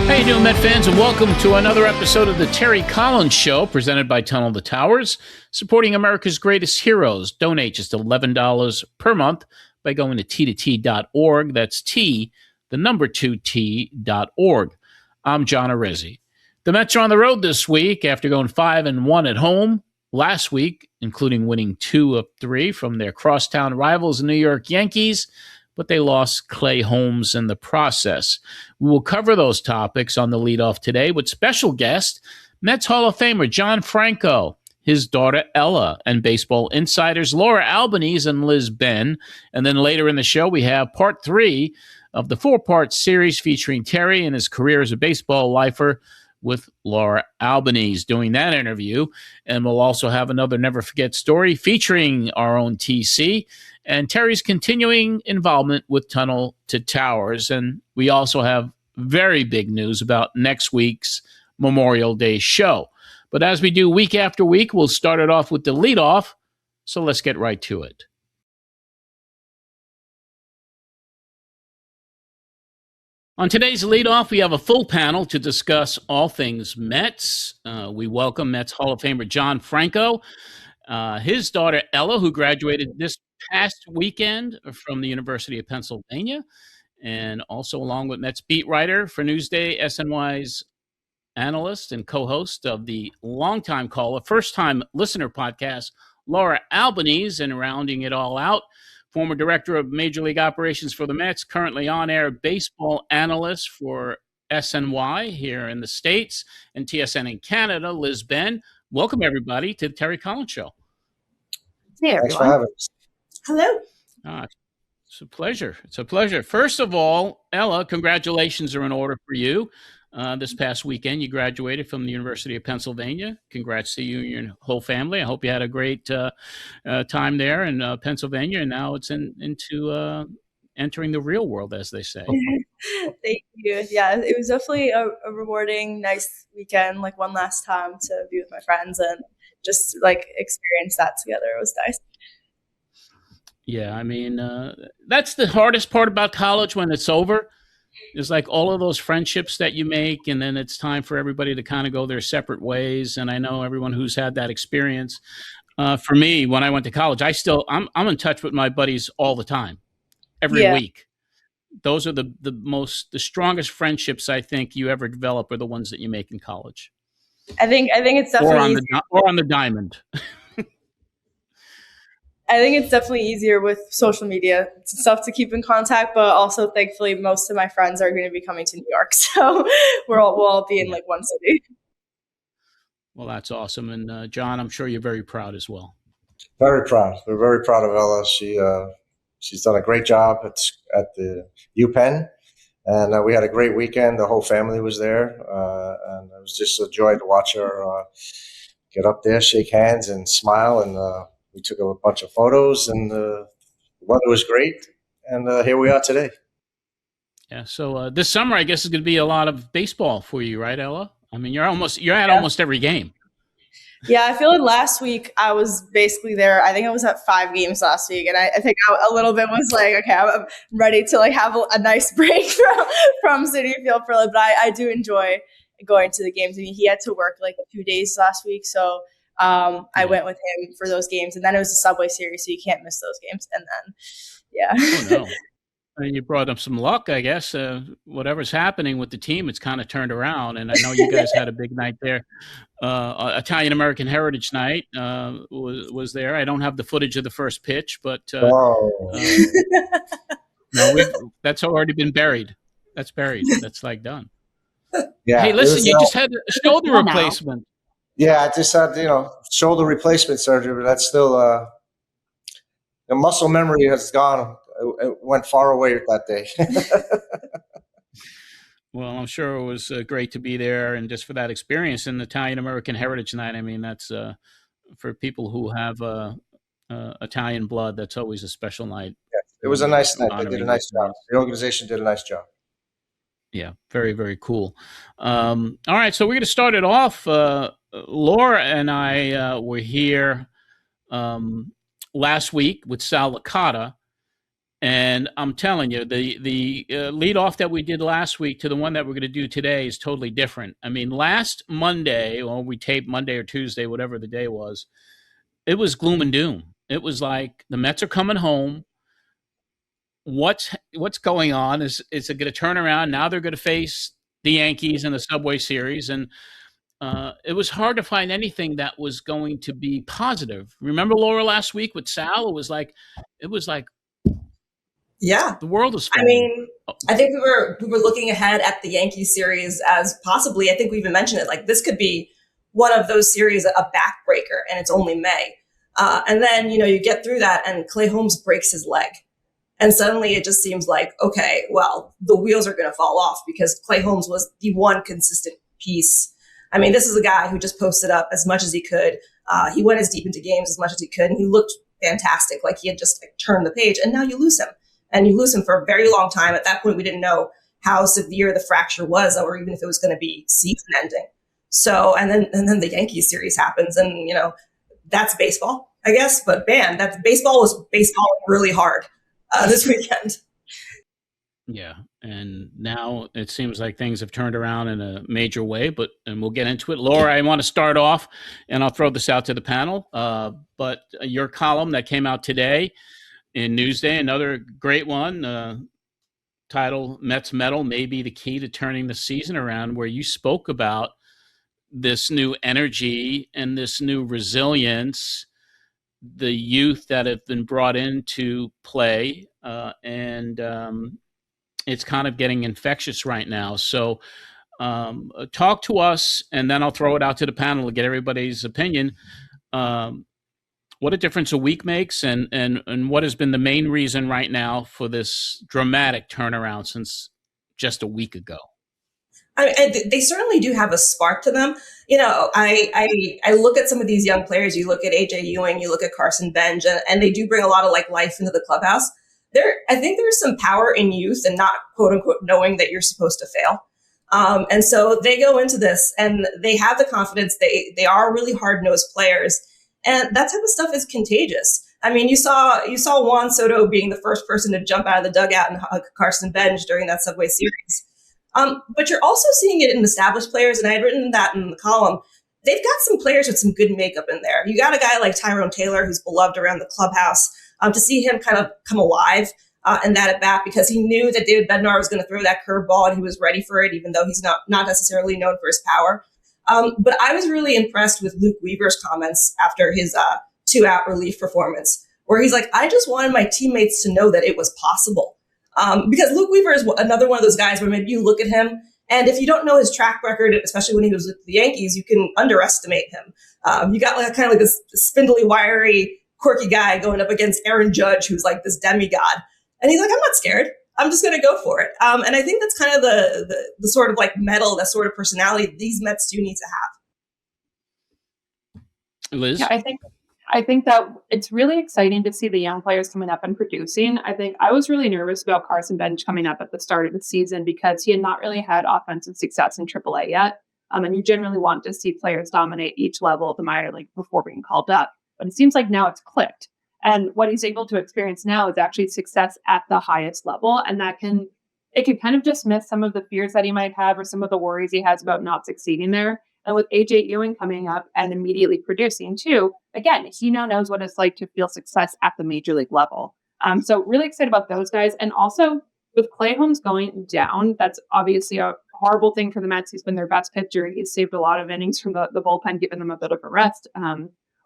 How you doing, Met fans, and welcome to another episode of the Terry Collins Show, presented by Tunnel to Towers, supporting America's greatest heroes. Donate just $11 per month by going to t2t.org. That's T, the number 2t.org. I'm John Arezzi. The Mets are on the road this week after going 5-1 at home last week, including winning 2 of 3 from their crosstown rivals, New York Yankees, but they lost Clay Holmes in the process. We will cover those topics on the leadoff today with special guest, Mets Hall of Famer John Franco, his daughter Ella, and Baseball Insiders Laura Albanese and Liz Benn. And then later in the show, we have part 3 of the 4-part series featuring Terry and his career as a baseball lifer with Laura Albanese doing that interview. And we'll also have another Never Forget story featuring our own TC and Terry's continuing involvement with Tunnel to Towers. And we also have very big news about next week's Memorial Day show. But as we do week after week, we'll start it off with the leadoff. So let's get right to it. On today's leadoff, we have a full panel to discuss all things Mets. We welcome Mets Hall of Famer John Franco, his daughter Ella, who graduated this past weekend from the University of Pennsylvania, and also along with Mets beat writer for Newsday, SNY's analyst and co-host of the longtime caller, first-time listener podcast, Laura Albanese, and rounding it all out, former director of Major League Operations for the Mets, currently on-air baseball analyst for SNY here in the States and TSN in Canada, Liz Benn. Welcome, everybody, to the Terry Collins Show. Hey, everyone. Thanks for having us. Hello. It's a pleasure. It's a pleasure. First of all, Ella, congratulations are in order for you. This past weekend, you graduated from the University of Pennsylvania. Congrats to you and your whole family. I hope you had a great time there in Pennsylvania, and now it's into entering the real world, as they say. Thank you. Yeah, it was definitely a rewarding, nice weekend, like one last time to be with my friends and just like experience that together. It was nice. Yeah, I mean, that's the hardest part about college when it's over. It's like all of those friendships that you make, and then it's time for everybody to kind of go their separate ways. And I know everyone who's had that experience. For me, when I went to college, I'm in touch with my buddies all the time, every week. Those are the strongest friendships I think you ever develop are the ones that you make in college. I think it's definitely or on the diamond. I think it's definitely easier with social media. It's tough to keep in contact, but also thankfully most of my friends are going to be coming to New York. So we'll all be in like one city. Well, that's awesome. And John, I'm sure you're very proud as well. Very proud. We're very proud of Ella. She's done a great job at the UPenn, and we had a great weekend. The whole family was there, and it was just a joy to watch her get up there, shake hands, and smile. And we took a bunch of photos, and the weather was great. And here we are today. Yeah. So this summer, I guess, is going to be a lot of baseball for you, right, Ella? I mean, you're at almost every game. Yeah, I feel like last week I was basically there. I think I was at 5 games last week, and I think a little bit was like, okay, I'm ready to like have a nice break from Citi Field for a little bit. But I do enjoy going to the games. I mean, he had to work like 2 days last week, so I went with him for those games, and then it was the Subway Series, so you can't miss those games. And then, yeah. Oh, no. And you brought up some luck, I guess. Whatever's happening with the team, it's kind of turned around. And I know you guys had a big night there. Italian American Heritage Night was there. I don't have the footage of the first pitch, but that's already been buried. That's buried. That's like done. Yeah. Hey, listen, you just had a shoulder replacement. Yeah, I just had shoulder replacement surgery, but that's still the muscle memory has gone. It went far away that day. Well, I'm sure it was great to be there and just for that experience in Italian American Heritage Night. I mean, that's for people who have Italian blood, that's always a special night. Yes, it was a nice night. They did a nice job. The organization did a nice job. Yeah, very, very cool. All right, so we're going to start it off. Laura and I were here last week with Sal Licata. And I'm telling you, the lead off that we did last week to the one that we're going to do today is totally different. I mean, last Monday, well, we taped Monday or Tuesday, whatever the day was, it was gloom and doom. It was like the Mets are coming home. What's going on? Is it going to turn around? Now they're going to face the Yankees in the Subway Series, and it was hard to find anything that was going to be positive. Remember Laura last week with Sal? It was like yeah, the world is falling. I mean, I think we were looking ahead at the Yankee series as possibly, I think we even mentioned it, like this could be one of those series, a backbreaker, and it's only May. And then, you get through that and Clay Holmes breaks his leg. And suddenly it just seems like, okay, well, the wheels are going to fall off because Clay Holmes was the one consistent piece. I mean, this is a guy who just posted up as much as he could. He went as deep into games as much as he could, and he looked fantastic, like he had just turned the page. And now you lose him. And you lose him for a very long time. At that point, we didn't know how severe the fracture was, or even if it was going to be season ending. So, and then the Yankees series happens, and that's baseball, I guess. But man, that baseball was baseball really hard this weekend. Yeah, and now it seems like things have turned around in a major way, and we'll get into it. Laura, I want to start off, and I'll throw this out to the panel, but your column that came out today in Newsday, another great one, titled Mets Medal may be the key to turning the season around, where you spoke about this new energy and this new resilience, the youth that have been brought into play, and it's kind of getting infectious right now. So talk to us, and then I'll throw it out to the panel to get everybody's opinion. What a difference a week makes, and what has been the main reason right now for this dramatic turnaround since just a week ago? I mean, they certainly do have a spark to them. I look at some of these young players. You look at AJ Ewing, you look at Carson Bench, and they do bring a lot of life into the clubhouse. I think there's some power in youth and not quote unquote knowing that you're supposed to fail. And so they go into this and they have the confidence. They are really hard-nosed players, and that type of stuff is contagious. I mean, you saw Juan Soto being the first person to jump out of the dugout and hug Carson Bench during that Subway Series. But you're also seeing it in established players, and I had written that in the column. They've got some players with some good makeup in there. You got a guy like Tyrone Taylor, who's beloved around the clubhouse, to see him kind of come alive in that at bat, because he knew that David Bednar was going to throw that curveball, and he was ready for it, even though he's not necessarily known for his power. But I was really impressed with Luke Weaver's comments after his 2-out relief performance, where he's like, I just wanted my teammates to know that it was possible. Because Luke Weaver is another one of those guys where maybe you look at him, and if you don't know his track record, especially when he was with the Yankees, you can underestimate him. You got kind of like this spindly, wiry, quirky guy going up against Aaron Judge, who's like this demigod. And he's like, I'm not scared. I'm just going to go for it. And I think that's kind of the sort of mettle, that sort of personality these Mets do need to have. Liz? Yeah, I think that it's really exciting to see the young players coming up and producing. I think I was really nervous about Carson Bench coming up at the start of the season because he had not really had offensive success in AAA yet. And you generally want to see players dominate each level of the minor league before being called up. But it seems like now it's clicked. And what he's able to experience now is actually success at the highest level. And it can kind of dismiss some of the fears that he might have or some of the worries he has about not succeeding there. And with AJ Ewing coming up and immediately producing too, again, he now knows what it's like to feel success at the major league level. So really excited about those guys. And also with Clay Holmes going down, that's obviously a horrible thing for the Mets. He's been their best pitcher. He's saved a lot of innings from the bullpen, giving them a bit of a rest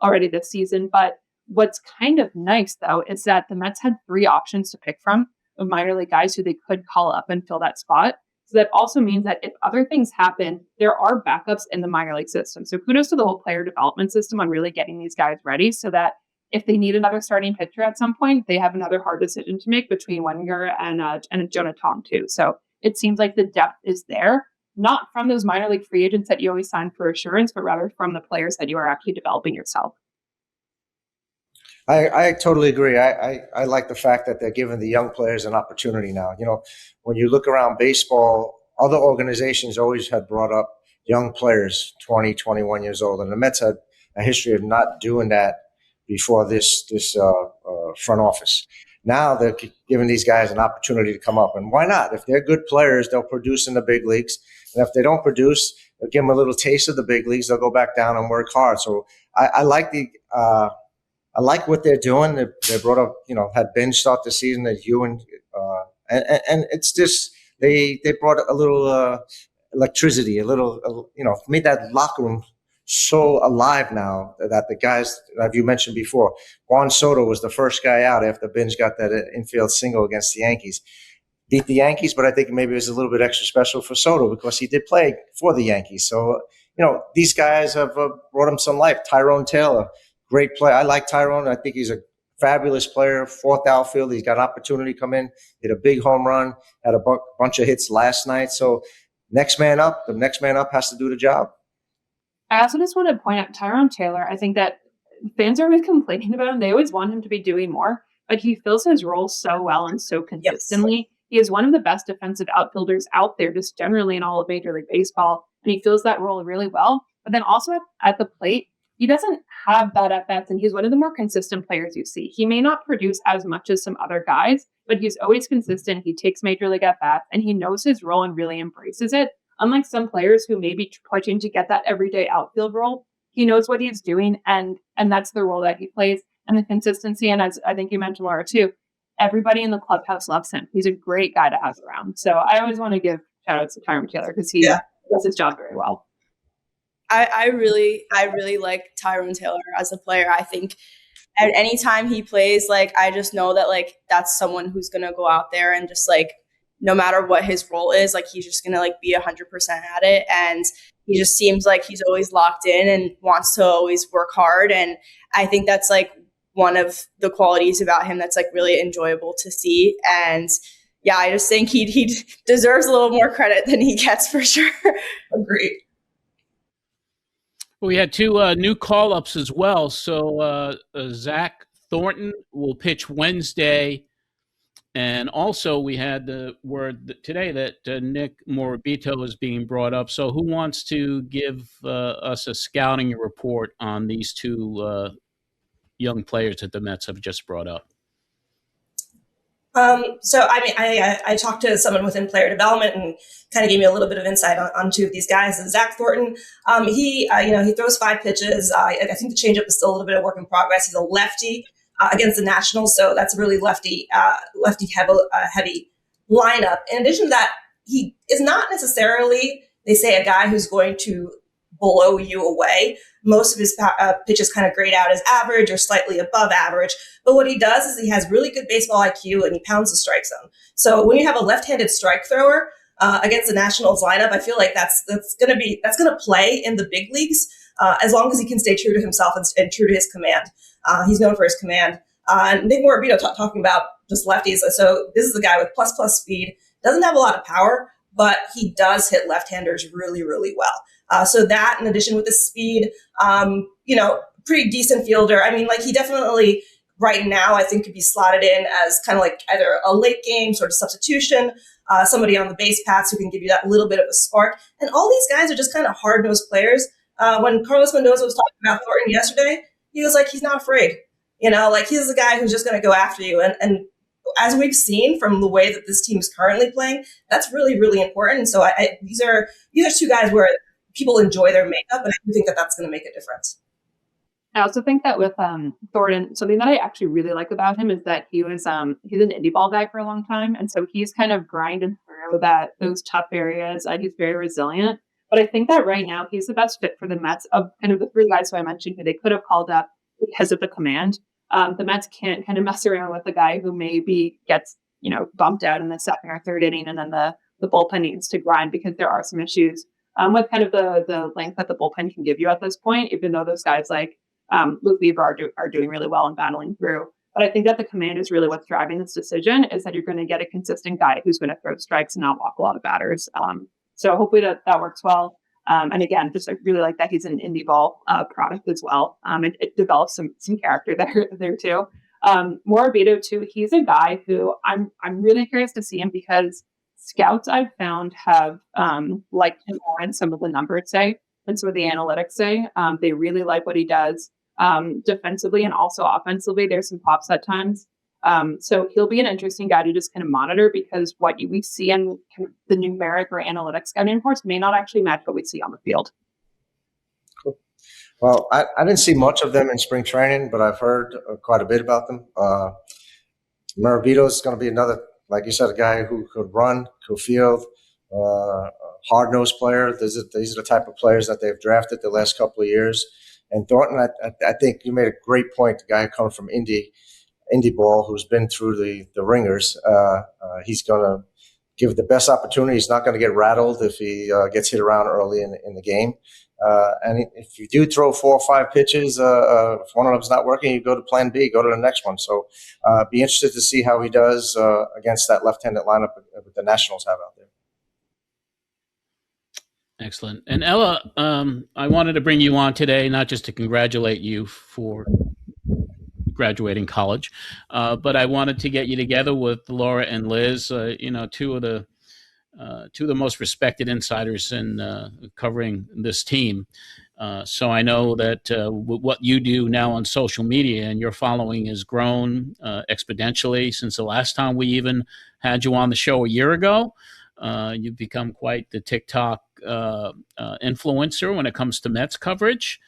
already this season. But what's kind of nice, though, is that the Mets had 3 options to pick from of minor league guys who they could call up and fill that spot. So that also means that if other things happen, there are backups in the minor league system. So kudos to the whole player development system on really getting these guys ready so that if they need another starting pitcher at some point, they have another hard decision to make between Wenger and Jonah Tom too. So it seems like the depth is there, not from those minor league free agents that you always sign for assurance, but rather from the players that you are actually developing yourself. I totally agree. I like the fact that they're giving the young players an opportunity now. When you look around baseball, other organizations always had brought up young players, 20, 21 years old. And the Mets had a history of not doing that before this front office. Now they're giving these guys an opportunity to come up. And why not? If they're good players, they'll produce in the big leagues. And if they don't produce, they'll give them a little taste of the big leagues. They'll go back down and work hard. So I like I like what they're doing. They brought up, had Ben start the season at Ewan, and it's just they brought a little electricity, a little made that locker room so alive now that the guys, as you mentioned before, Juan Soto was the first guy out after Benj got that infield single against the Yankees. Beat the Yankees, but I think maybe it was a little bit extra special for Soto because he did play for the Yankees. So, these guys have brought him some life. Tyrone Taylor, great player. I like Tyrone. I think he's a fabulous player, fourth outfield. He's got an opportunity to come in, hit a big home run, had a bunch of hits last night. So the next man up has to do the job. I also just want to point out Tyrone Taylor. I think that fans are always complaining about him. They always want him to be doing more, but he fills his role so well and so consistently. Yes. He is one of the best defensive outfielders out there, just generally in all of Major League Baseball, and he fills that role really well. But then also at the plate, he doesn't have bad at-bats, and he's one of the more consistent players you see. He may not produce as much as some other guys, but he's always consistent. He takes Major League at-bats, and he knows his role and really embraces it. Unlike some players who may be pushing to get that everyday outfield role, he knows what he's doing, and that's the role that he plays, and the consistency. And as I think you mentioned, Laura, too, everybody in the clubhouse loves him. He's a great guy to have around. So I always want to give shout-outs to Tyrone Taylor because he does his job very well. I really like Tyrone Taylor as a player. I think at any time he plays, I just know that that's someone who's gonna go out there and just no matter what his role is, he's just gonna be 100% at it. And he just seems like he's always locked in and wants to always work hard. And I think that's one of the qualities about him that's really enjoyable to see. And yeah, I just think he deserves a little more credit than he gets for sure. Agreed. We had two new call-ups as well. So Zach Thornton will pitch Wednesday. And also we had the word today that Nick Morabito is being brought up. So who wants to give us a scouting report on these two young players that the Mets have just brought up? I talked to someone within player development and kind of gave me a little bit of insight on two of these guys. And Zach Thornton, he throws 5 pitches. I think the changeup is still a little bit of work in progress. He's a lefty against the Nationals, so that's a really lefty heavy lineup. In addition to that, he is not necessarily, they say, a guy who's going to blow you away. Most of his pitches kind of grade out as average or slightly above average. But what he does is he has really good baseball IQ and he pounds the strike zone. So when you have a left-handed strike thrower against the Nationals lineup, I feel like that's going to play in the big leagues as long as he can stay true to himself and true to his command. He's known for his command. Nick Morabito talking about just lefties. So this is a guy with plus speed, doesn't have a lot of power, but he does hit left-handers really, really well. So that, in addition with the speed, pretty decent fielder. I mean, he definitely right now, I think could be slotted in as kind of either a late game sort of substitution, somebody on the base paths who can give you that little bit of a spark. And all these guys are just kind of hard-nosed players. When Carlos Mendoza was talking about Thornton yesterday, he was he's not afraid. He's the guy who's just going to go after you. And as we've seen from the way that this team is currently playing, that's really, really important. So these are two guys where people enjoy their makeup, and I do think that that's going to make a difference. I also think that with Thornton, something that I actually really like about him is that he's an indie ball guy for a long time, and so he's kind of grinding through those tough areas. He's very resilient, but I think that right now he's the best fit for the Mets of kind of the 3 guys who I mentioned who they could have called up because of the command. The Mets can't kind of mess around with a guy who maybe gets bumped out in the 2nd or 3rd inning, and then the bullpen needs to grind because there are some issues with kind of the length that the bullpen can give you at this point, even though those guys like Luke Weaver are doing really well and battling through. But I think that the command is really what's driving this decision, is that you're going to get a consistent guy who's going to throw strikes and not walk a lot of batters. So hopefully that works well. And again, just I really like that he's an indie ball product as well. It develops some character there too. Morabito too. He's a guy who I'm really curious to see him because scouts I've found have liked him more in some of the numbers say than some of the analytics say. They really like what he does defensively and also offensively. There's some pops at times. So he'll be an interesting guy to just kind of monitor, because what we see in kind of the numeric or analytics scouting reports may not actually match what we see on the field. Cool. Well, I didn't see much of them in spring training, but I've heard quite a bit about them. Maravito is going to be another, like you said, a guy who could run, could field, hard-nosed player. These are the type of players that they've drafted the last couple of years. And Thornton, I think you made a great point. The guy coming from Indy ball, who's been through the ringers, he's going to give the best opportunity. He's not going to get rattled if he gets hit around early in the game. And if you do throw 4 or 5 pitches, if one of them's not working, you go to plan B, go to the next one. So be interested to see how he does against that left-handed lineup that the Nationals have out there. Excellent. And Ella, I wanted to bring you on today, not just to congratulate you for graduating college, but I wanted to get you together with Laura and Liz, two of the most respected insiders in covering this team. So I know that what you do now on social media and your following has grown exponentially since the last time we even had you on the show a year ago. You've become quite the TikTok influencer when it comes to Mets coverage.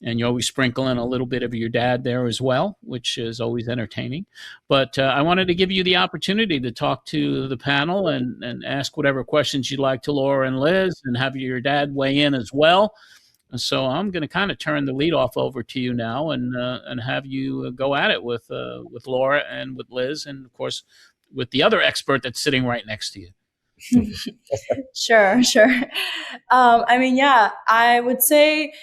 And you always sprinkle in a little bit of your dad there as well, which is always entertaining. But I wanted to give you the opportunity to talk to the panel and ask whatever questions you'd like to Laura and Liz, and have your dad weigh in as well. So I'm going to kind of turn the leadoff over to you now and have you go at it with Laura and with Liz, and of course with the other expert that's sitting right next to you. Sure. I would say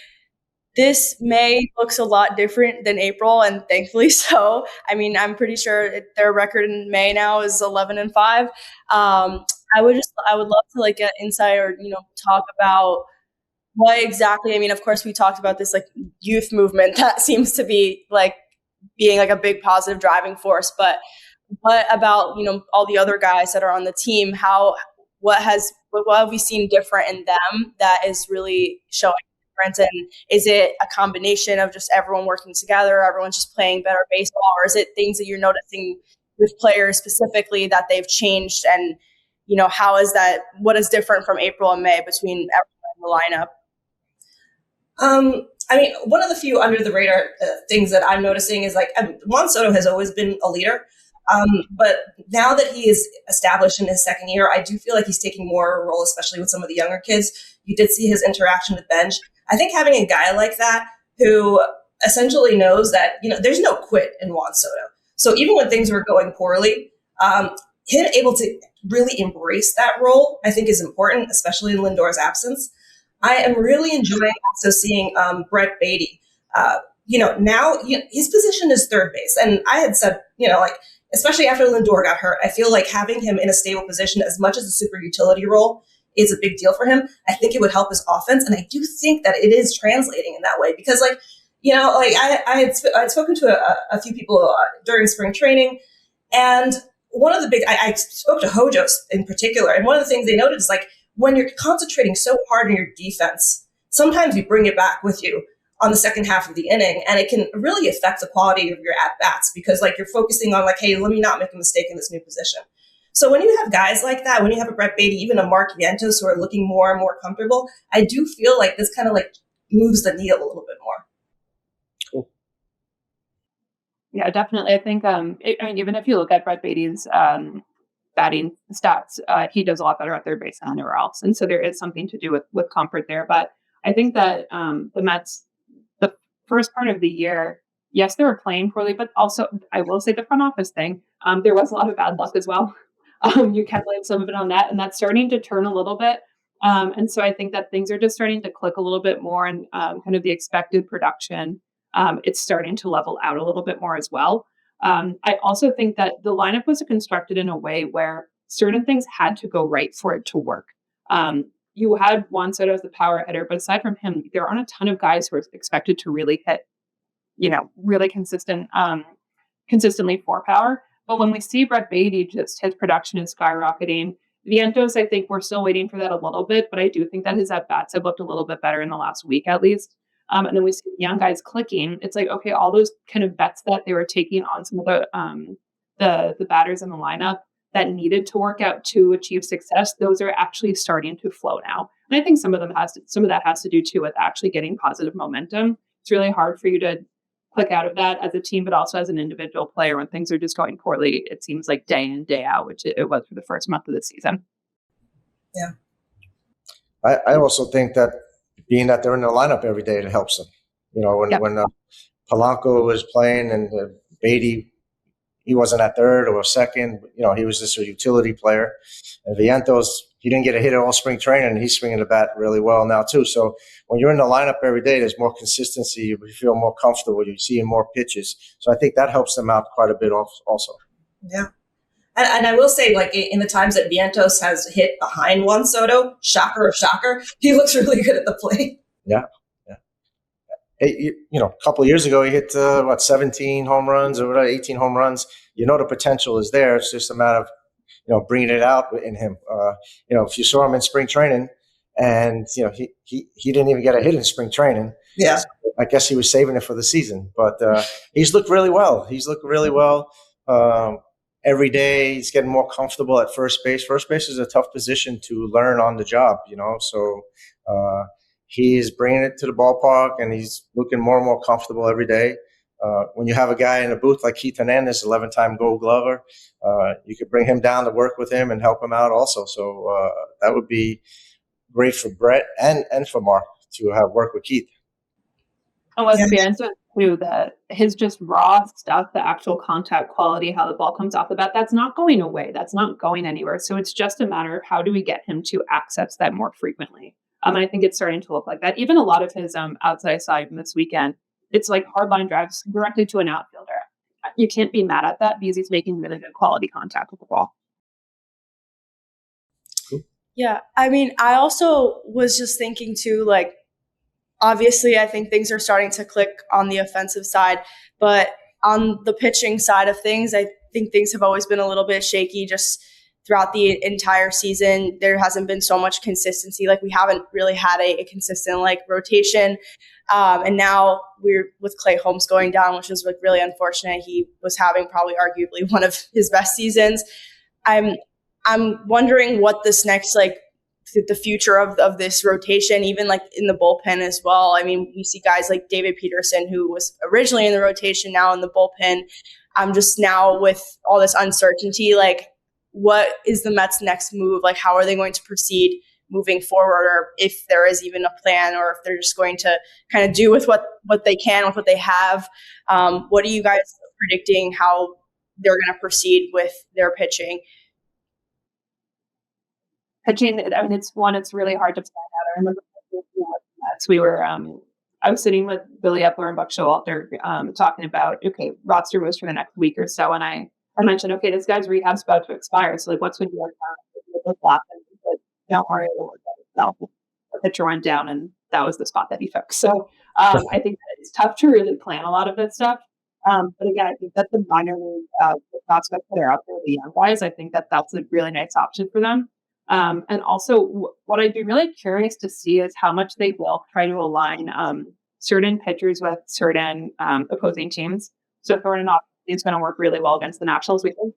this May looks a lot different than April, and thankfully so. I mean, I'm pretty sure their record in May now is 11-5. I would love to get insight or talk about what exactly. I mean, of course, we talked about this youth movement that seems to be being a big positive driving force, but what about all the other guys that are on the team? What have we seen different in them that is really showing difference? And is it a combination of just everyone working together, everyone's just playing better baseball, or is it things that you're noticing with players specifically that they've changed? And how is that? What is different from April and May between everyone in the lineup? I mean, one of the few under the radar things that I'm noticing is Juan Soto has always been a leader. But now that he is established in his second year, I do feel like he's taking more of a role, especially with some of the younger kids. You did see his interaction with Benj. I think having a guy like that who essentially knows that, there's no quit in Juan Soto. So even when things were going poorly, him able to really embrace that role, I think is important, especially in Lindor's absence. I am really enjoying also seeing Brett Beatty. Now his position is third base. And I had said, especially after Lindor got hurt, I feel like having him in a stable position, as much as a super utility role is a big deal for him, I think it would help his offense. And I do think that it is translating in that way because I had spoken to a few people during spring training, and one of the I spoke to Hojos in particular. And one of the things they noted is when you're concentrating so hard on your defense, sometimes you bring it back with you on the second half of the inning, and it can really affect the quality of your at-bats because you're focusing on hey, let me not make a mistake in this new position. So when you have guys like that, when you have a Brett Beatty, even a Mark Vientos who are looking more and more comfortable, I do feel like this kind of moves the needle a little bit more. Cool. Yeah, definitely. I think, even if you look at Brett Beatty's batting stats, he does a lot better at third base than anywhere else. And so there is something to do with comfort there. But I think that the Mets, the first part of the year, yes, they were playing poorly, but also I will say the front office thing, there was a lot of bad luck as well. You can blame some of it on that, and that's starting to turn a little bit. And so I think that things are just starting to click a little bit more, and kind of the expected production, it's starting to level out a little bit more as well. I also think that the lineup was constructed in a way where certain things had to go right for it to work. You had Juan Soto as the power hitter, but aside from him, there aren't a ton of guys who are expected to really hit, really consistently for power. But when we see Brett Beatty, just his production is skyrocketing. Vientos, I think we're still waiting for that a little bit, but I do think that his at-bats have looked a little bit better in the last week at least. And then we see young guys clicking. It's okay, all those kind of bets that they were taking on some of the the batters in the lineup that needed to work out to achieve success, those are actually starting to flow now. And I think some of that has to do too with actually getting positive momentum. It's really hard for you to click out of that as a team, but also as an individual player when things are just going poorly. It seems like day in, day out, which it was for the first month of the season. Yeah. I also think that being that they're in the lineup every day, it helps them. When Polanco was playing and Beatty, he wasn't at third or second. He was just a utility player. And Vientos, he didn't get a hit at all spring training, and he's swinging the bat really well now too. So when you're in the lineup every day, there's more consistency. You feel more comfortable. You see more pitches. So I think that helps them out quite a bit also. Yeah. And I will say, like, in the times that Vientos has hit behind Juan Soto, shocker of shocker, he looks really good at the plate. Yeah. Hey, a couple of years ago, he hit 17 home runs or 18 home runs. The potential is there. It's just a matter of bringing it out in him. If you saw him in spring training, and he didn't even get a hit in spring training. Yeah, so I guess he was saving it for the season. But he's looked really well. Every day he's getting more comfortable at first base. First base is a tough position to learn on the job. So. He's bringing it to the ballpark, and he's looking more and more comfortable every day. When you have a guy in the booth like Keith Hernandez, 11-time Gold Glover, you could bring him down to work with him and help him out also. So that would be great for Brett and for Mark to have work with Keith. And what's too, that his just raw stuff, the actual contact quality, how the ball comes off the bat, that's not going away. That's not going anywhere. So it's just a matter of how do we get him to access that more frequently. I think it's starting to look like that. Even a lot of his outside side from this weekend, it's like hardline drives directly to an outfielder. You can't be mad at that because he's making really good quality contact with the ball. Cool. Yeah. I mean, I also was just thinking too, like, obviously I think things are starting to click on the offensive side, but on the pitching side of things, I think things have always been a little bit shaky just throughout the entire season. There hasn't been so much consistency. Like, we haven't really had a consistent rotation. And now we're with Clay Holmes going down, which is really unfortunate. He was having probably arguably one of his best seasons. I'm wondering what this next, the future of this rotation, even in the bullpen as well. I mean, you see guys like David Peterson, who was originally in the rotation, now in the bullpen. Just now with all this uncertainty, what is the Mets' next move? How are they going to proceed moving forward, or if there is even a plan, or if they're just going to kind of do with what they can with what they have? What are you guys predicting how they're going to proceed with their pitching? Pitching, I mean, it's really hard to plan out. I remember I was sitting with Billy Epler and Buck Showalter talking about, okay, roster moves for the next week or so, and I mentioned, okay, this guy's rehab's about to expire, so what's going to work out? Don't worry, it'll work out itself. The pitcher went down, and that was the spot that he took. So I think that it's tough to really plan a lot of this stuff. But again, I think that the minor league prospects that are out there, the young guys, I think that that's a really nice option for them. And also, what I'd be really curious to see is how much they will try to align certain pitchers with certain opposing teams. So Thornton is going to work really well against the Nationals, we think.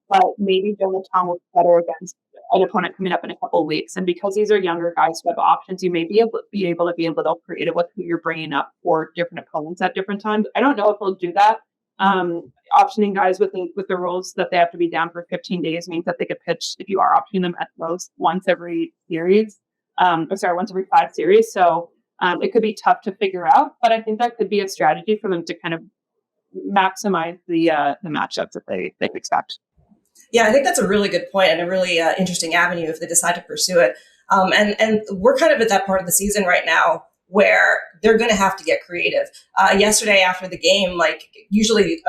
But maybe Jonah Tong will be better against an opponent coming up in a couple of weeks. And because these are younger guys who have options, you may be able to be a little creative with who you're bringing up for different opponents at different times. I don't know if they'll do that. Optioning guys with the rules that they have to be down for 15 days means that they could pitch, if you are optioning them, at most once every series, once every 5 series. So it could be tough to figure out, but I think that could be a strategy for them to kind of maximize the matchups that they expect. Yeah, I think that's a really good point and a really interesting avenue if they decide to pursue it. And we're kind of at that part of the season right now where they're going to have to get creative. Yesterday after the game, usually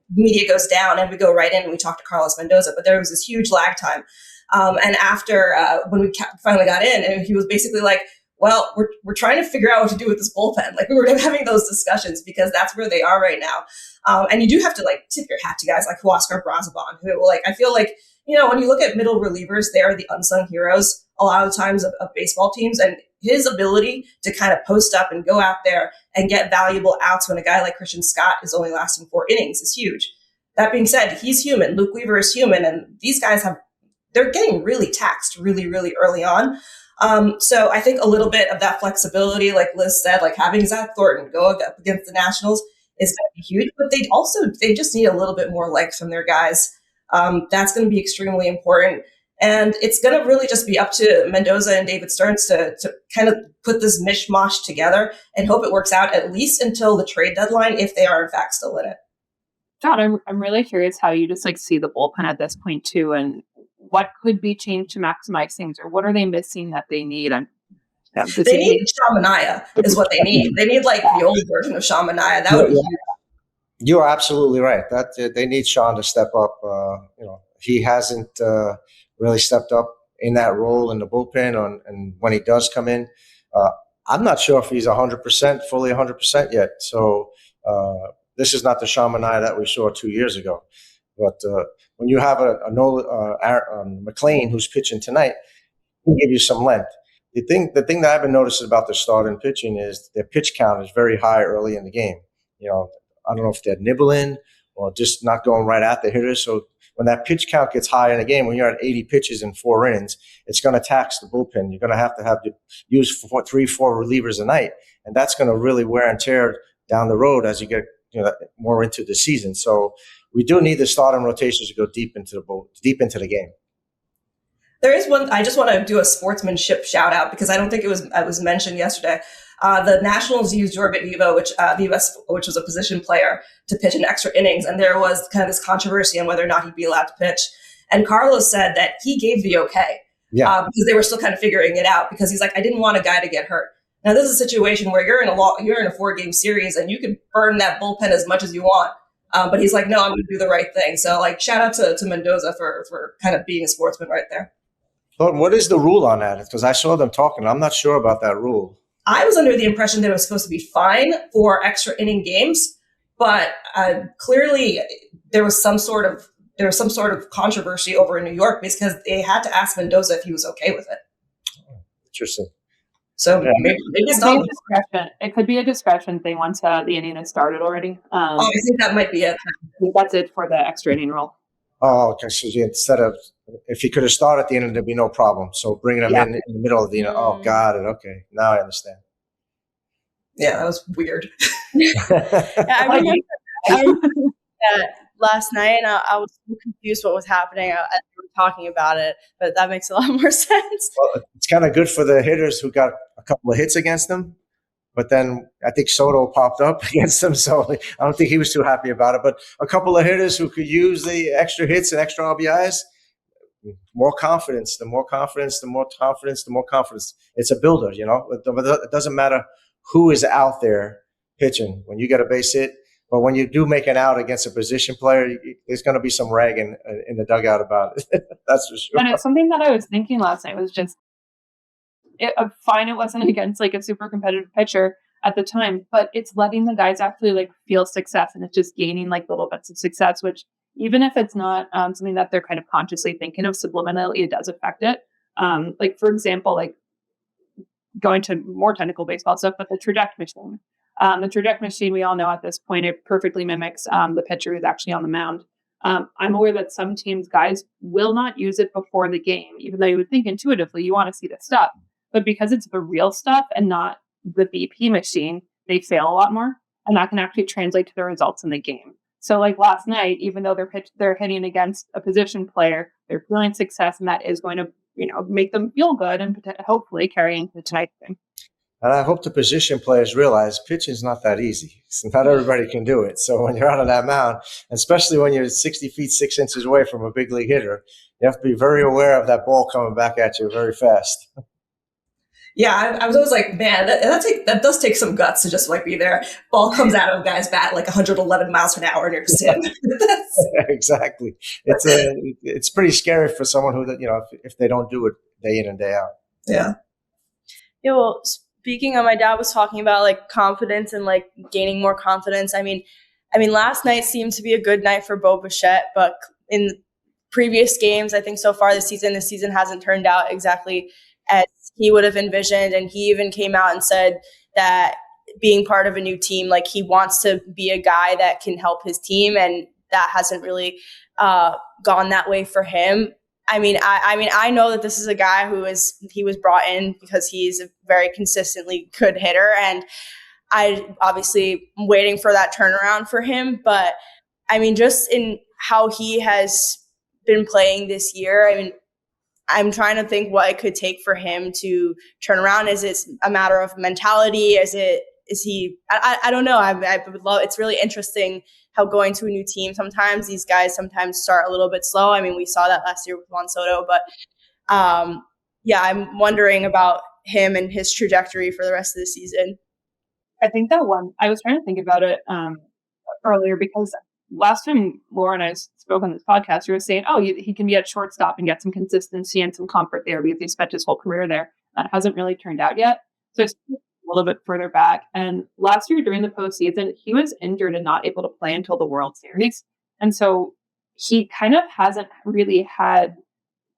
media goes down and we go right in and we talk to Carlos Mendoza, but there was this huge lag time. And after when we finally got in, and he was basically like, well, we're trying to figure out what to do with this bullpen. We were having those discussions because that's where they are right now. And you do have to tip your hat to guys like Huascar Brazoban, who I feel like, when you look at middle relievers, they are the unsung heroes a lot of the times of baseball teams. And his ability to kind of post up and go out there and get valuable outs when a guy like Christian Scott is only lasting 4 innings is huge. That being said, he's human. Luke Weaver is human, and these guys they're getting really taxed really, really early on. So I think a little bit of that flexibility, like Liz said, like having Zach Thornton go up against the Nationals is going to be huge, but they just need a little bit more legs from their guys. That's going to be extremely important. And it's going to really just be up to Mendoza and David Stearns to kind of put this mishmash together and hope it works out at least until the trade deadline, if they are in fact still in it. John, I'm really curious how you just like see the bullpen at this point too, and what could be changed to maximize things, or what are they missing that they need? They need Sean Manaea is what they need. They need like the old version of Sean Manaea. That would be huge. You are absolutely right. That they need Sean to step up. He hasn't really stepped up in that role in the bullpen, and when he does come in, I'm not sure if he's 100%, fully 100% yet. So this is not the Sean Manaea that we saw 2 years ago. But when you have a McLean who's pitching tonight, he'll give you some length. The thing that I've been noticing about their starting pitching is their pitch count is very high early in the game. I don't know if they're nibbling or just not going right at the hitters. So when that pitch count gets high in a game, when you're at 80 pitches in 4 innings, it's going to tax the bullpen. You're going to have to use 3-4 relievers a night, and that's going to really wear and tear down the road as you get more into the season. So we do need the starting rotations to go deep into the game. There is one. I just want to do a sportsmanship shout out because I don't think it was mentioned yesterday. The Nationals used Jorge Viva, which was a position player, to pitch in extra innings, and there was kind of this controversy on whether or not he'd be allowed to pitch. And Carlos said that he gave the okay, because they were still kind of figuring it out. Because he's like, I didn't want a guy to get hurt. Now this is a situation where you're in a 4-game series and you can burn that bullpen as much as you want. But he's like, no, I'm going to do the right thing. So like, shout out to Mendoza for kind of being a sportsman right there. But what is the rule on that? Because I saw them talking. I'm not sure about that rule. I was under the impression that it was supposed to be fine for extra inning games, but clearly there was some sort of controversy over in New York because they had to ask Mendoza if he was okay with it. Interesting. So maybe it's not discretion. It could be a discretion thing once the inning has started already. I think that might be it. That's it for the extra inning rule. Oh, okay. So instead of, if he could have started at the end, there'd be no problem. So bringing him in the middle of the inning. Oh, got it. Okay. Now I understand. Yeah, that was weird. I remember that last night, and I was so confused what was happening. I was talking about it, but that makes a lot more sense. Well, it's kind of good for the hitters who got a couple of hits against them. But then I think Soto popped up against them, so I don't think he was too happy about it. But a couple of hitters who could use the extra hits and extra RBIs, more confidence, the more confidence, the more confidence, the more confidence. It's a builder, It doesn't matter who is out there pitching when you get a base hit. But when you do make an out against a position player, there's going to be some ragging in the dugout about it. That's for sure. And it's something that I was thinking last night was just, fine, it wasn't against like a super competitive pitcher at the time, but it's letting the guys actually like feel success, and it's just gaining like little bits of success, which even if it's not something that they're kind of consciously thinking of subliminally, it does affect it. Like for example, like going to more technical baseball stuff, but the traject machine. The traject machine, we all know at this point, it perfectly mimics the pitcher who's actually on the mound. I'm aware that some teams, guys will not use it before the game, even though you would think intuitively you want to see the stuff. But because it's the real stuff and not the BP machine, they fail a lot more. And that can actually translate to the results in the game. So like last night, even though they're hitting against a position player, they're feeling success, and that is going to, make them feel good and hopefully carry into tonight's game. And I hope the position players realize pitching is not that easy. So not everybody can do it. So when you're out on that mound, especially when you're 60 feet, 6 inches away from a big league hitter, you have to be very aware of that ball coming back at you very fast. Yeah, I was always like, man, that does take some guts to just like be there. Ball comes out of a guy's bat like 111 miles an hour, and you're just in. Exactly. It's pretty scary for someone who, if they don't do it day in and day out. Yeah. Yeah. Well, speaking of, my dad was talking about like confidence and like gaining more confidence. I mean, last night seemed to be a good night for Bo Bichette, but in previous games, I think so far this season hasn't turned out exactly as he would have envisioned. And he even came out and said that being part of a new team, like he wants to be a guy that can help his team. And that hasn't really gone that way for him. I know that this is a guy he was brought in because he's a very consistently good hitter, and I obviously am waiting for that turnaround for him. But I mean, just in how he has been playing this year, I'm trying to think what it could take for him to turn around. Is it a matter of mentality? I don't know. I would love, it's really interesting how going to a new team, sometimes these guys sometimes start a little bit slow. I mean, we saw that last year with Juan Soto, but I'm wondering about him and his trajectory for the rest of the season. I think that one, I was trying to think about it earlier, because last time Laura and I spoke on this podcast, you were saying, he can be at shortstop and get some consistency and some comfort there because he spent his whole career there. That hasn't really turned out yet. So it's a little bit further back. And last year during the postseason, he was injured and not able to play until the World Series. And so he kind of hasn't really had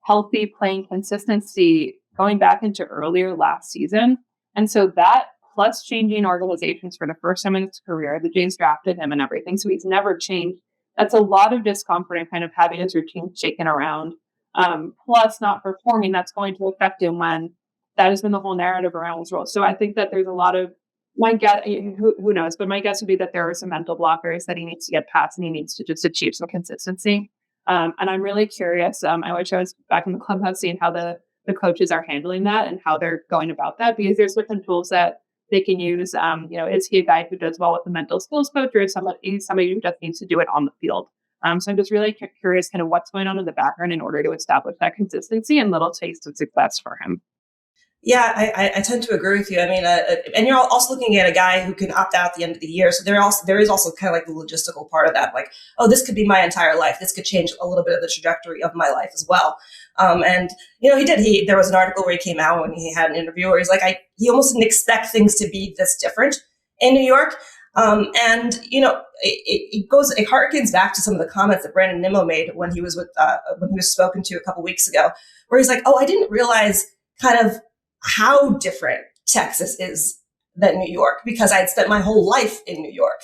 healthy playing consistency going back into earlier last season. And so that, plus changing organizations for the first time in his career, the Jays drafted him and everything, so he's never changed. That's a lot of discomfort and kind of having his routine shaken around. Plus not performing, that's going to affect him when that has been the whole narrative around his role. So I think that there's a lot of, my guess, who knows, but my guess would be that there are some mental blockers that he needs to get past, and he needs to just achieve some consistency. And I'm really curious. I wish I was back in the clubhouse seeing how the coaches are handling that and how they're going about that, because there's different tools that they can use. Is he a guy who does well with the mental skills coach, or is somebody who just needs to do it on the field? So I'm just really curious kind of what's going on in the background in order to establish that consistency and little taste of success for him. Yeah, I tend to agree with you. And you're also looking at a guy who can opt out at the end of the year. So there is also kind of like the logistical part of that. Like, this could be my entire life. This could change a little bit of the trajectory of my life as well. He did. There was an article where he came out when he had an interview where he's like, he almost didn't expect things to be this different in New York. It harkens back to some of the comments that Brandon Nimmo made when he was spoken to a couple weeks ago, where he's like, I didn't realize kind of how different Texas is than New York, because I had spent my whole life in New York.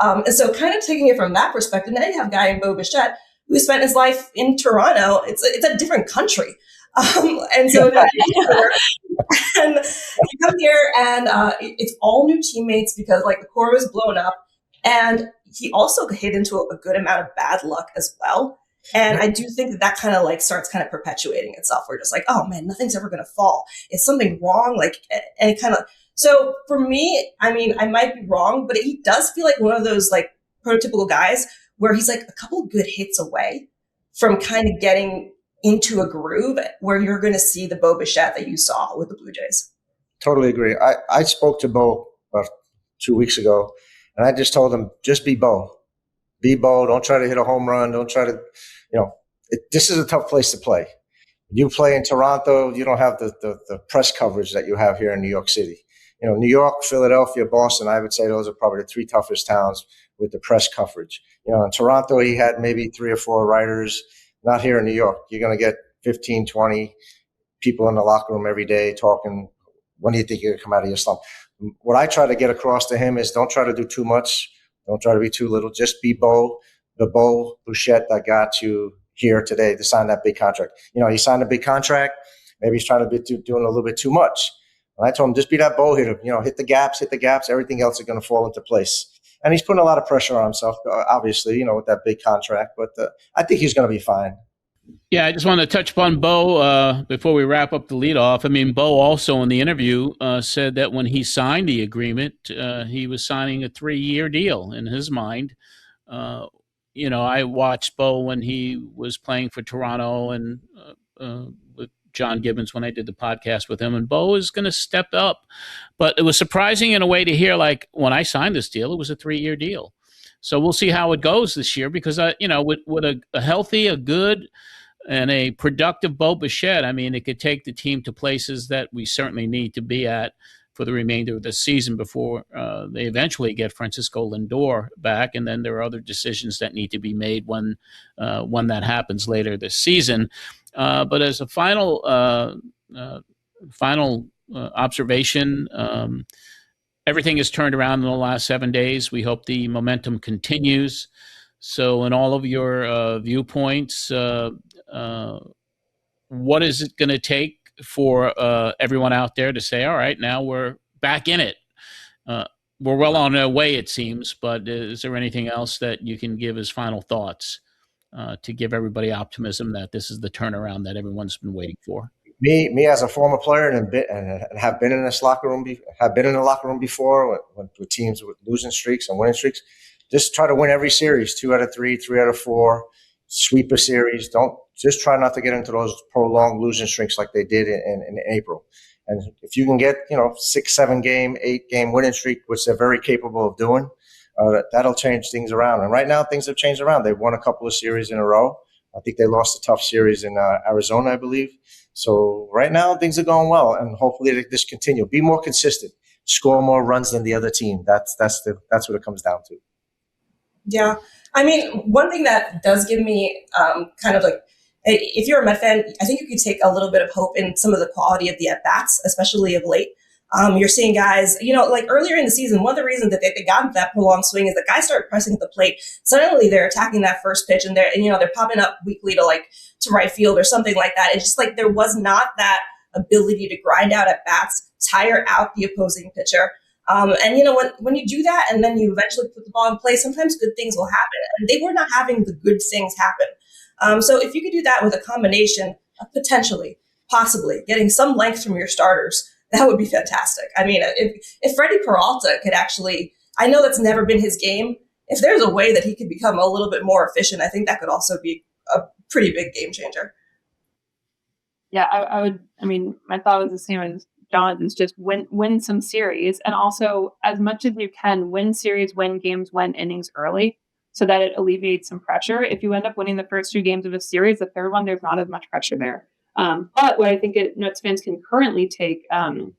And so kind of taking it from that perspective, now you have a guy in Bo Bichette who spent his life in Toronto. It's a different country. And so and you come here and it's all new teammates because like the core was blown up. And he also hit into a good amount of bad luck as well. And I do think that kind of like starts kind of perpetuating itself. We're just like, oh man, nothing's ever going to fall. Is something wrong? And it kind of, so for me, I might be wrong, but he does feel like one of those like prototypical guys where he's like a couple good hits away from kind of getting into a groove where you're going to see the Bo Bichette that you saw with the Blue Jays. Totally agree. I spoke to Bo about 2 weeks ago, and I just told him, just be Bo. Be Bo. Don't try to hit a home run. Don't try to, this is a tough place to play. You play in Toronto, you don't have the press coverage that you have here in New York City. New York, Philadelphia, Boston, I would say those are probably the three toughest towns with the press coverage. In Toronto, he had maybe 3 or 4 writers. Not here in New York. You're going to get 15, 20 people in the locker room every day talking, when do you think you're going to come out of your slump? What I try to get across to him is don't try to do too much. Don't try to be too little. Just be Bo, the Bo Bichette that got you here today to sign that big contract. He signed a big contract. Maybe he's trying to be doing a little bit too much. And I told him, just be that Bo hitter. Hit the gaps. Everything else is going to fall into place. And he's putting a lot of pressure on himself, obviously, with that big contract. But I think he's going to be fine. Yeah, I just want to touch upon Bo before we wrap up the leadoff. Bo also in the interview said that when he signed the agreement, he was signing a 3-year deal in his mind. I watched Bo when he was playing for Toronto and with John Gibbons when I did the podcast with him, and Bo is going to step up. But it was surprising in a way to hear, like, when I signed this deal, it was a 3-year deal. So we'll see how it goes this year because, with a healthy, a good, and a productive Bo Bichette, it could take the team to places that we certainly need to be at for the remainder of the season before they eventually get Francisco Lindor back. And then there are other decisions that need to be made when that happens later this season. But as a final observation, everything has turned around in the last 7 days. We hope the momentum continues. So, in all of your viewpoints, what is it going to take for everyone out there to say, all right, now we're back in it? We're well on our way, it seems, but is there anything else that you can give as final thoughts to give everybody optimism that this is the turnaround that everyone's been waiting for? Me as a former player and have been in this locker room, have been in the locker room before with teams with losing streaks and winning streaks. Just try to win every series, 2 out of 3, 3 out of 4, sweep a series. Don't just try not to get into those prolonged losing streaks like they did in April. And if you can get 6, 7 game, 8 game winning streak, which they're very capable of doing, that'll change things around. And right now things have changed around. They've won a couple of series in a row. I think they lost a tough series in Arizona, I believe. So right now things are going well, and hopefully they just continue. Be more consistent. Score more runs than the other team. That's what it comes down to. Yeah. I mean, one thing that does give me kind of like, if you're a Met fan, I think you could take a little bit of hope in some of the quality of the at-bats, especially of late. You're seeing guys, like earlier in the season, one of the reasons that they got that prolonged swing is that guys start pressing at the plate. Suddenly they're attacking that first pitch and they're popping up weakly to right field or something like that. It's just like there was not that ability to grind out at bats, tire out the opposing pitcher. And when you do that and then you eventually put the ball in play, sometimes good things will happen. And they were not having the good things happen. So if you could do that with a combination of possibly getting some length from your starters, that would be fantastic. I mean, if Freddie Peralta could actually, I know that's never been his game. If there's a way that he could become a little bit more efficient, I think that could also be a pretty big game changer. Yeah, I would. I mean, my thought was the same as Jonathan's. Just win some series, and also as much as you can win series, win games, win innings early, so that it alleviates some pressure. If you end up winning the first 2 games of a series, the third one there's not as much pressure there. But what I think Mets fans can currently take some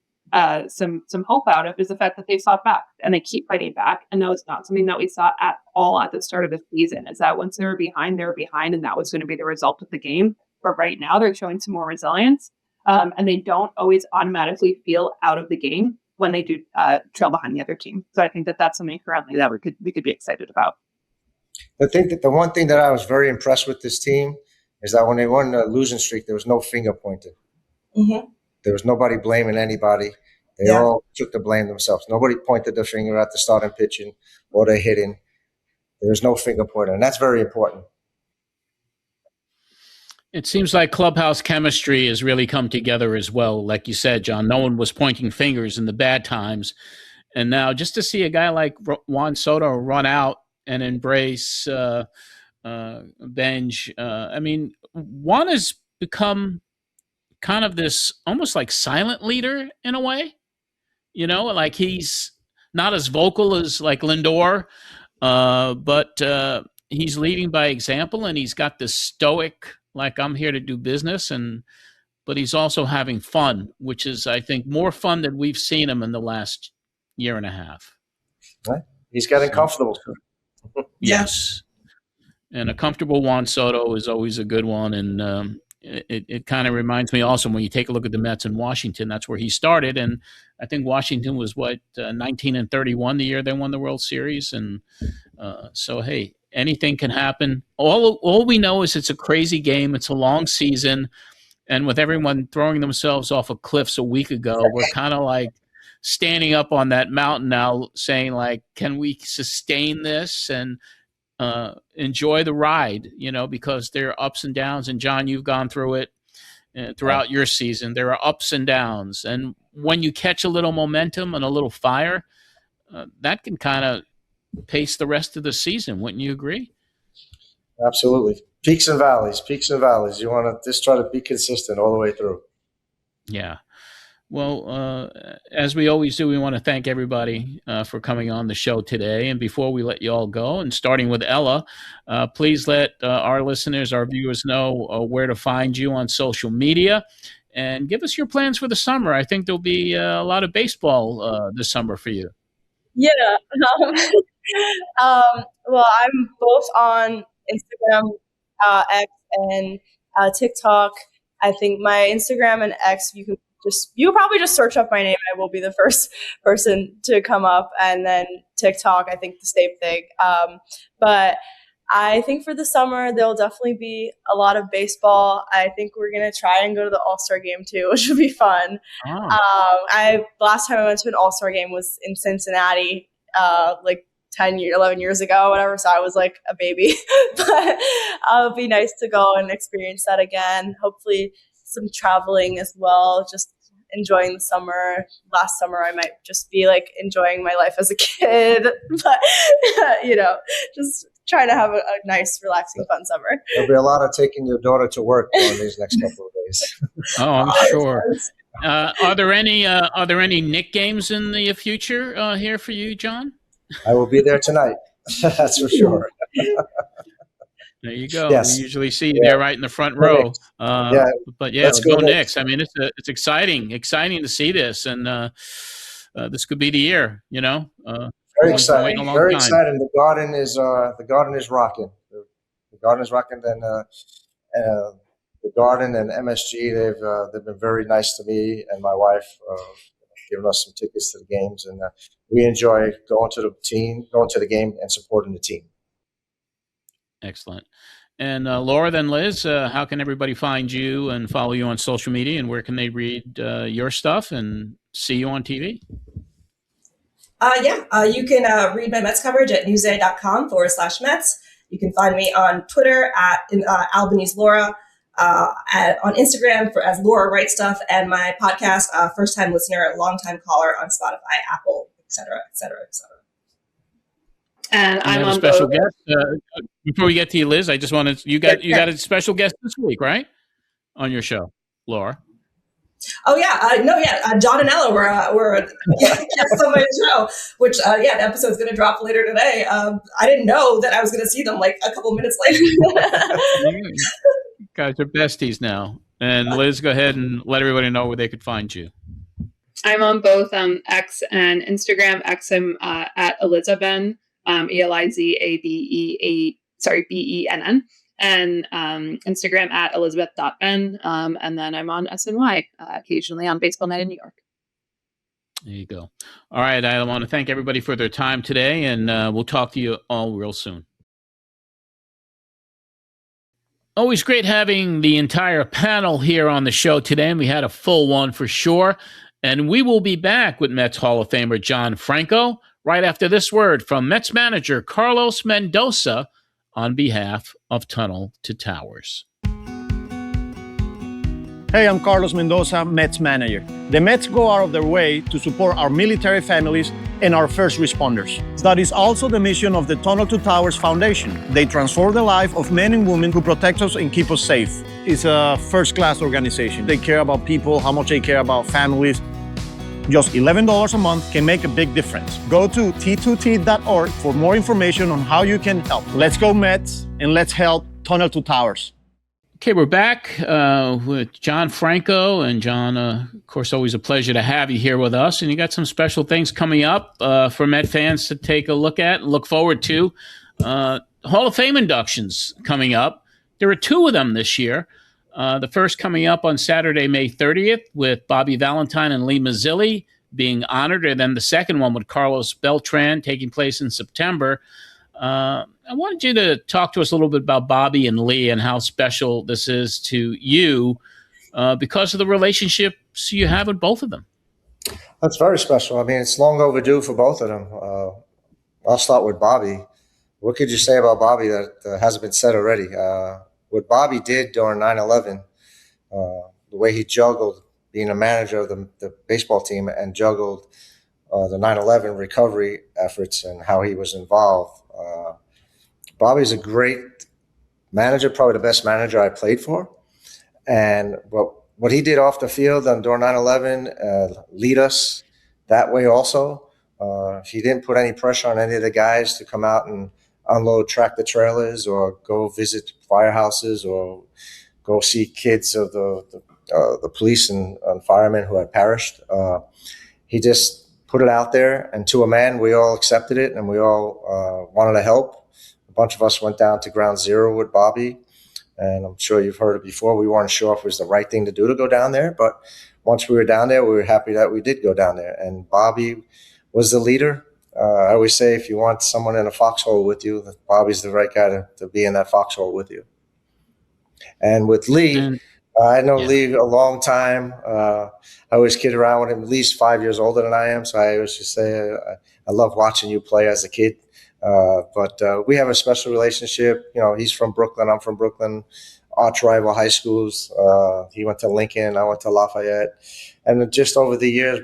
hope out of is the fact that they fought back and they keep fighting back. And that was not something that we saw at all at the start of the season, is that once they were behind, and that was going to be the result of the game. But right now they're showing some more resilience, and they don't always automatically feel out of the game when they do trail behind the other team. So I think that that's something currently that we could be excited about. I think that the one thing that I was very impressed with this team is that when they won the losing streak, there was no finger pointed. Mm-hmm. There was nobody blaming anybody. They all took the blame themselves. Nobody pointed the finger at the starting pitching or the hitting. There was no finger pointing, and that's very important. It seems like clubhouse chemistry has really come together as well. Like you said, John, no one was pointing fingers in the bad times. And now just to see a guy like Juan Soto run out and embrace Benj. I mean, Juan has become kind of this almost like silent leader in a way, like he's not as vocal as like Lindor, but he's leading by example, and he's got this stoic, like, I'm here to do business, but he's also having fun, which is, I think, more fun than we've seen him in the last year and a half. Right. He's getting comfortable. Yes. And a comfortable Juan Soto is always a good one. And it kind of reminds me also, when you take a look at the Mets in Washington, that's where he started. And I think Washington was 19-31 the year they won the World Series. And so, hey, anything can happen. All we know is it's a crazy game. It's a long season. And with everyone throwing themselves off of cliffs a week ago, we're kind of like standing up on that mountain now saying, like, can we sustain this and enjoy the ride, because there are ups and downs. And John, you've gone through it throughout your season. There are ups and downs. And when you catch a little momentum and a little fire, that can kind of pace the rest of the season. Wouldn't you agree? Absolutely. Peaks and valleys. You want to just try to be consistent all the way through. Yeah. Well, as we always do, we want to thank everybody for coming on the show today. And before we let you all go, and starting with Ella, please let our listeners, our viewers know where to find you on social media, and give us your plans for the summer. I think there'll be a lot of baseball this summer for you. Yeah. Well, I'm both on Instagram, X, and TikTok. I think my Instagram and X, you'll probably just search up my name. I will be the first person to come up. And then TikTok, I think the same thing. But I think for the summer, there'll definitely be a lot of baseball. I think we're going to try and go to the All-Star game too, which will be fun. Last time I went to an All-Star game was in Cincinnati, like 11 years ago, whatever. So I was like a baby, but it'll be nice to go and experience that again. Hopefully some traveling as well, just enjoying the summer. Last summer, I might just be like enjoying my life as a kid, but just trying to have a nice, relaxing, fun summer. There'll be a lot of taking your daughter to work during these next couple of days. Oh, I'm sure. Are there any Knick games in the future here for you, John? I will be there tonight. That's for sure. There you go. Yes. We usually see you there right in the front row. But let's go Knicks. I mean, it's exciting to see this, and this could be the year. Very exciting. Very exciting. The Garden is rocking. The Garden is rocking. Then the Garden and MSG, they've been very nice to me and my wife, giving us some tickets to the games, and we enjoy going to the game, and supporting the team. Excellent. And Laura, then Liz, how can everybody find you and follow you on social media, and where can they read your stuff and see you on TV? You can read my Mets coverage at newsday.com/Mets. You can find me on Twitter at Albanese Laura, on Instagram as Laura Wright Stuff, and my podcast, first time listener, long time caller on Spotify, Apple, et cetera, et cetera, et cetera. And I'm on a special guest. Before we get to you, Liz, I just wanted you got a special guest this week, right? On your show, Laura. Oh yeah, John and Ella were guests on my show, which the episode's going to drop later today. I didn't know that I was going to see them like a couple minutes later. You guys are besties now. And Liz, go ahead and let everybody know where they could find you. I'm on both X and Instagram. X, I'm at Liz Benn, BENN, and Instagram at Elizabeth.Ben. And then I'm on SNY, occasionally on Baseball Night in New York. There you go. All right. I want to thank everybody for their time today, and we'll talk to you all real soon. Always great having the entire panel here on the show today, and we had a full one for sure. And we will be back with Mets Hall of Famer John Franco right after this word from Mets manager Carlos Mendoza on behalf of Tunnel to Towers. Hey, I'm Carlos Mendoza, Mets manager. The Mets go out of their way to support our military families and our first responders. That is also the mission of the Tunnel to Towers Foundation. They transform the life of men and women who protect us and keep us safe. It's a first-class organization. They care about people, how much they care about families. Just $11 a month can make a big difference. Go to t2t.org for more information on how you can help. Let's go Mets, and let's help Tunnel to Towers. Okay, we're back with John Franco. And John, of course, always a pleasure to have you here with us. And you got some special things coming up for Met fans to take a look at and look forward to. Hall of Fame inductions coming up. There are two of them this year. The first coming up on Saturday, May 30th, with Bobby Valentine and Lee Mazzilli being honored. And then the second one with Carlos Beltran taking place in September. I wanted you to talk to us a little bit about Bobby and Lee and how special this is to you because of the relationships you have with both of them. That's very special. I mean, it's long overdue for both of them. I'll start with Bobby. What could you say about Bobby that hasn't been said already? What Bobby did during 9/11, the way he juggled being a manager of the baseball team and juggled the 9/11 recovery efforts and how he was involved. Bobby's a great manager, probably the best manager I played for. And what he did off the field during 9/11 lead us that way also. He didn't put any pressure on any of the guys to come out and unload tractor trailers or go visit firehouses or go see kids of the police and firemen who had perished. He just put it out there, and to a man, we all accepted it, and we all wanted to help. A bunch of us went down to Ground Zero with Bobby, and I'm sure you've heard it before. We weren't sure if it was the right thing to do to go down there, but once we were down there, we were happy that we did go down there. And Bobby was the leader. I always say if you want someone in a foxhole with you, Bobby's the right guy to be in that foxhole with you. And with Lee, I know Lee a long time. I always kid around with him, at least 5 years older than I am. So I always just say, I love watching you play as a kid. But we have a special relationship. You know, he's from Brooklyn. I'm from Brooklyn, arch rival high schools. He went to Lincoln. I went to Lafayette. And just over the years,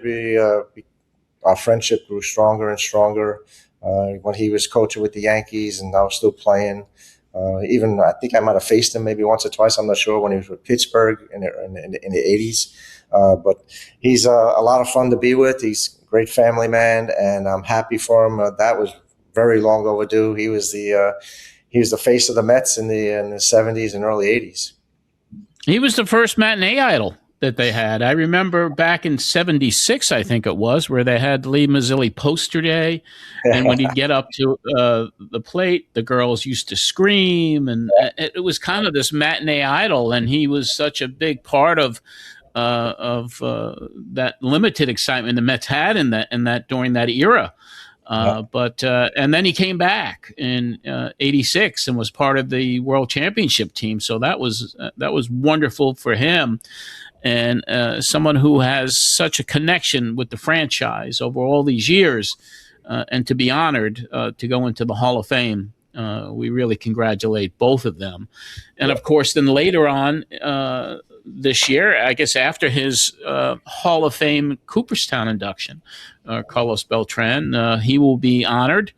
our friendship grew stronger and stronger. When he was coaching with the Yankees and I was still playing. Even I think I might have faced him maybe once or twice. I'm not sure, when he was with Pittsburgh in the 80s. But he's a lot of fun to be with. He's a great family man, and I'm happy for him. That was very long overdue. He was the face of the Mets in the 70s and early 80s. He was the first matinee idol that they had. I remember back in 76, I think it was, where they had Lee Mazzilli poster day. And when he'd get up to the plate, the girls used to scream. And it was kind of this matinee idol. And he was such a big part of that limited excitement the Mets had in that during that era. But then he came back in 86 and was part of the World Championship team. So that was wonderful for him. And someone who has such a connection with the franchise over all these years, and to be honored to go into the Hall of Fame. We really congratulate both of them. And, of course, then later on this year, I guess after his Hall of Fame Cooperstown induction, Carlos Beltran, he will be honored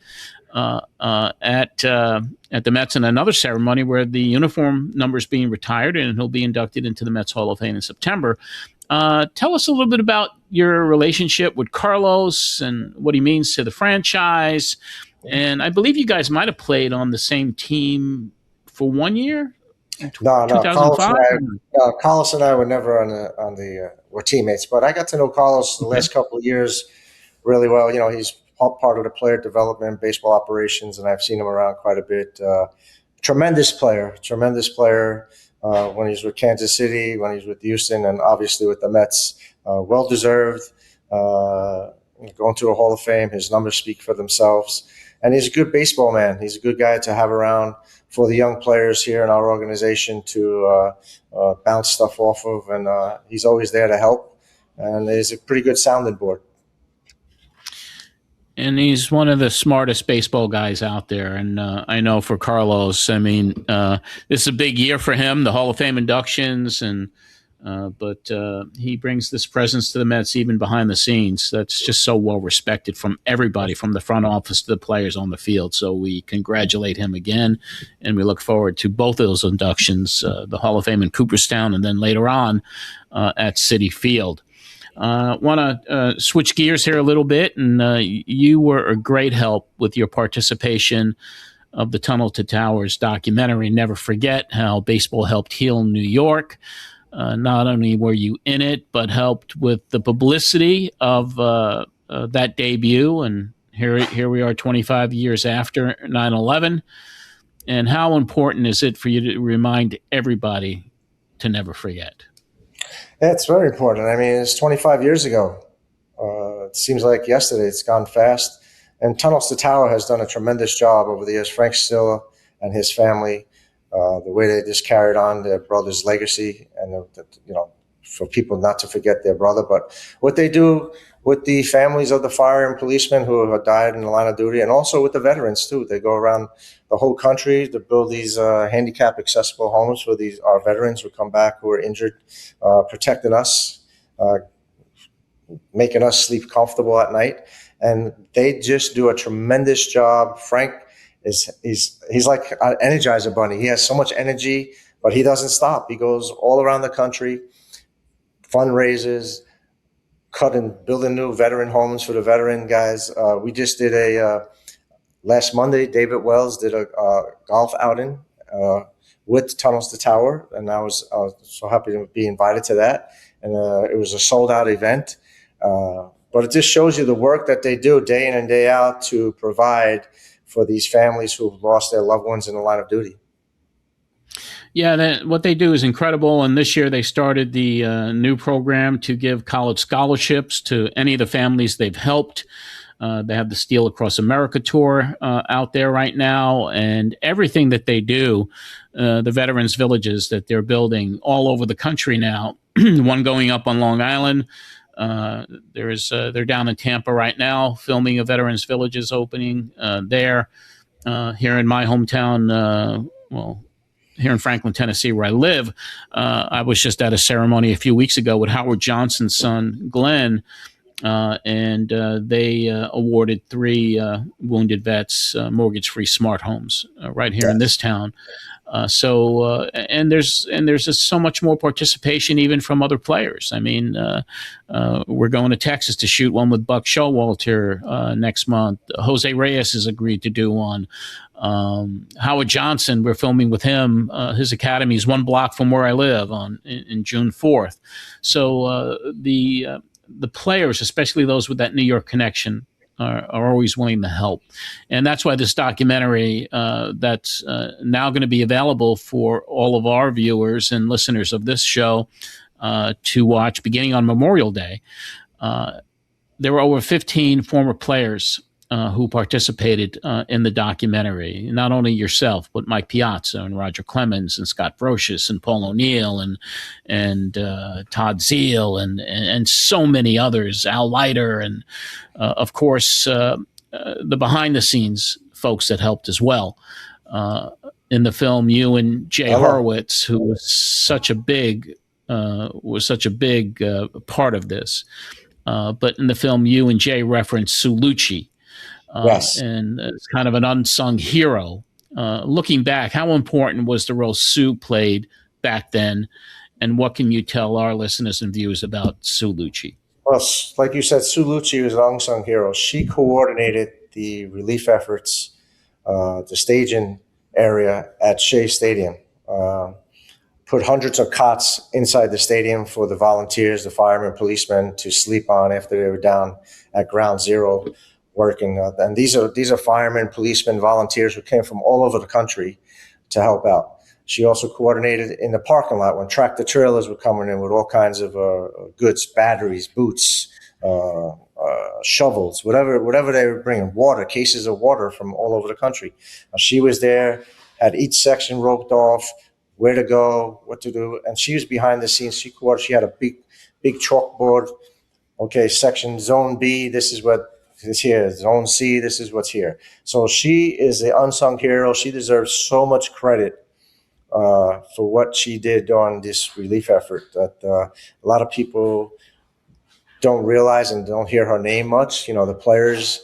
at the Mets in another ceremony where the uniform number is being retired, and he'll be inducted into the Mets Hall of Fame in September. Tell us a little bit about your relationship with Carlos and what he means to the franchise. And I believe you guys might have played on the same team for 1 year. No. 2005. Carlos and I were never were teammates, but I got to know Carlos the last couple of years really well. You know, he's part of the player development, baseball operations, and I've seen him around quite a bit. Tremendous player when he's with Kansas City, when he's with Houston, and obviously with the Mets. Well deserved. Going to the Hall of Fame, his numbers speak for themselves. And he's a good baseball man. He's a good guy to have around for the young players here in our organization to bounce stuff off of. And he's always there to help. And he's a pretty good sounding board. And he's one of the smartest baseball guys out there. And I know for Carlos, I mean, this is a big year for him, the Hall of Fame inductions, but he brings this presence to the Mets even behind the scenes. That's just so well respected from everybody, from the front office to the players on the field. So we congratulate him again, and we look forward to both of those inductions, the Hall of Fame in Cooperstown, and then later on at Citi Field. Want to switch gears here a little bit, and you were a great help with your participation of the Tunnel to Towers documentary, Never Forget How Baseball Helped Heal New York. Not only were you in it, but helped with the publicity of that debut, and here we are 25 years after 9/11. And how important is it for you to remind everybody to never forget? Yeah, it's very important. I mean, it's 25 years ago. It seems like yesterday. It's gone fast. And Tunnels to Tower has done a tremendous job over the years. Frank Stiller and his family, the way they just carried on their brother's legacy, and for people not to forget their brother. But what they do with the families of the fire and policemen who have died in the line of duty, and also with the veterans too. They go around the whole country to build these handicap accessible homes for our veterans who come back who are injured, protecting us, making us sleep comfortable at night. And they just do a tremendous job. Frank he's like an Energizer bunny. He has so much energy, but he doesn't stop. He goes all around the country, fundraisers, building new veteran homes for the veteran guys. We just did last Monday, David Wells did a golf outing with Tunnels to Tower, and I was so happy to be invited to that. And it was a sold-out event. But it just shows you the work that they do day in and day out to provide for these families who've lost their loved ones in the line of duty. Yeah, what they do is incredible. And this year they started the new program to give college scholarships to any of the families they've helped. They have the Steel Across America tour out there right now, and everything that they do, the veterans villages that they're building all over the country now. One going up on Long Island. They're down in Tampa right now filming a veterans villages opening there. Here in my hometown, here in Franklin, Tennessee, where I live, I was just at a ceremony a few weeks ago with Howard Johnson's son, Glenn, and they awarded 3 wounded vets mortgage-free smart homes right here in this town. And there's just so much more participation even from other players. I mean, we're going to Texas to shoot one with Buck Showalter next month. Jose Reyes has agreed to do one. Howard Johnson, we're filming with him. His academy is 1 block from where I live in June 4th. So the players, especially those with that New York connection, are always willing to help. And that's why this documentary that's now going to be available for all of our viewers and listeners of this show to watch beginning on Memorial Day. There were over 15 former players who participated in the documentary. Not only yourself, but Mike Piazza and Roger Clemens and Scott Brocious and Paul O'Neill and Todd Zeal and so many others, Al Leiter, and of course the behind the scenes folks that helped as well. In the film, you and Jay Horowitz, who was such a big part of this. But in the film, you and Jay referenced Sue Lucci. Yes. And it's kind of an unsung hero. Looking back, how important was the role Sue played back then? And what can you tell our listeners and viewers about Sue Lucci? Well, like you said, Sue Lucci was an unsung hero. She coordinated the relief efforts, the staging area at Shea Stadium. Put hundreds of cots inside the stadium for the volunteers, the firemen, policemen to sleep on after they were down at Ground Zero working. And these are firemen, policemen, volunteers who came from all over the country to help out. She also coordinated in the parking lot when tractor trailers were coming in with all kinds of goods, batteries, boots, shovels, whatever they were bringing, water, cases of water from all over the country. She was there, had each section roped off, where to go, what to do, and she was behind the scenes. She had a big chalkboard. Okay, section Zone B, this is what is here. Zone C, this is what's here. So she is the unsung hero. She deserves so much credit for what she did on this relief effort that a lot of people don't realize and don't hear her name much. You know, the players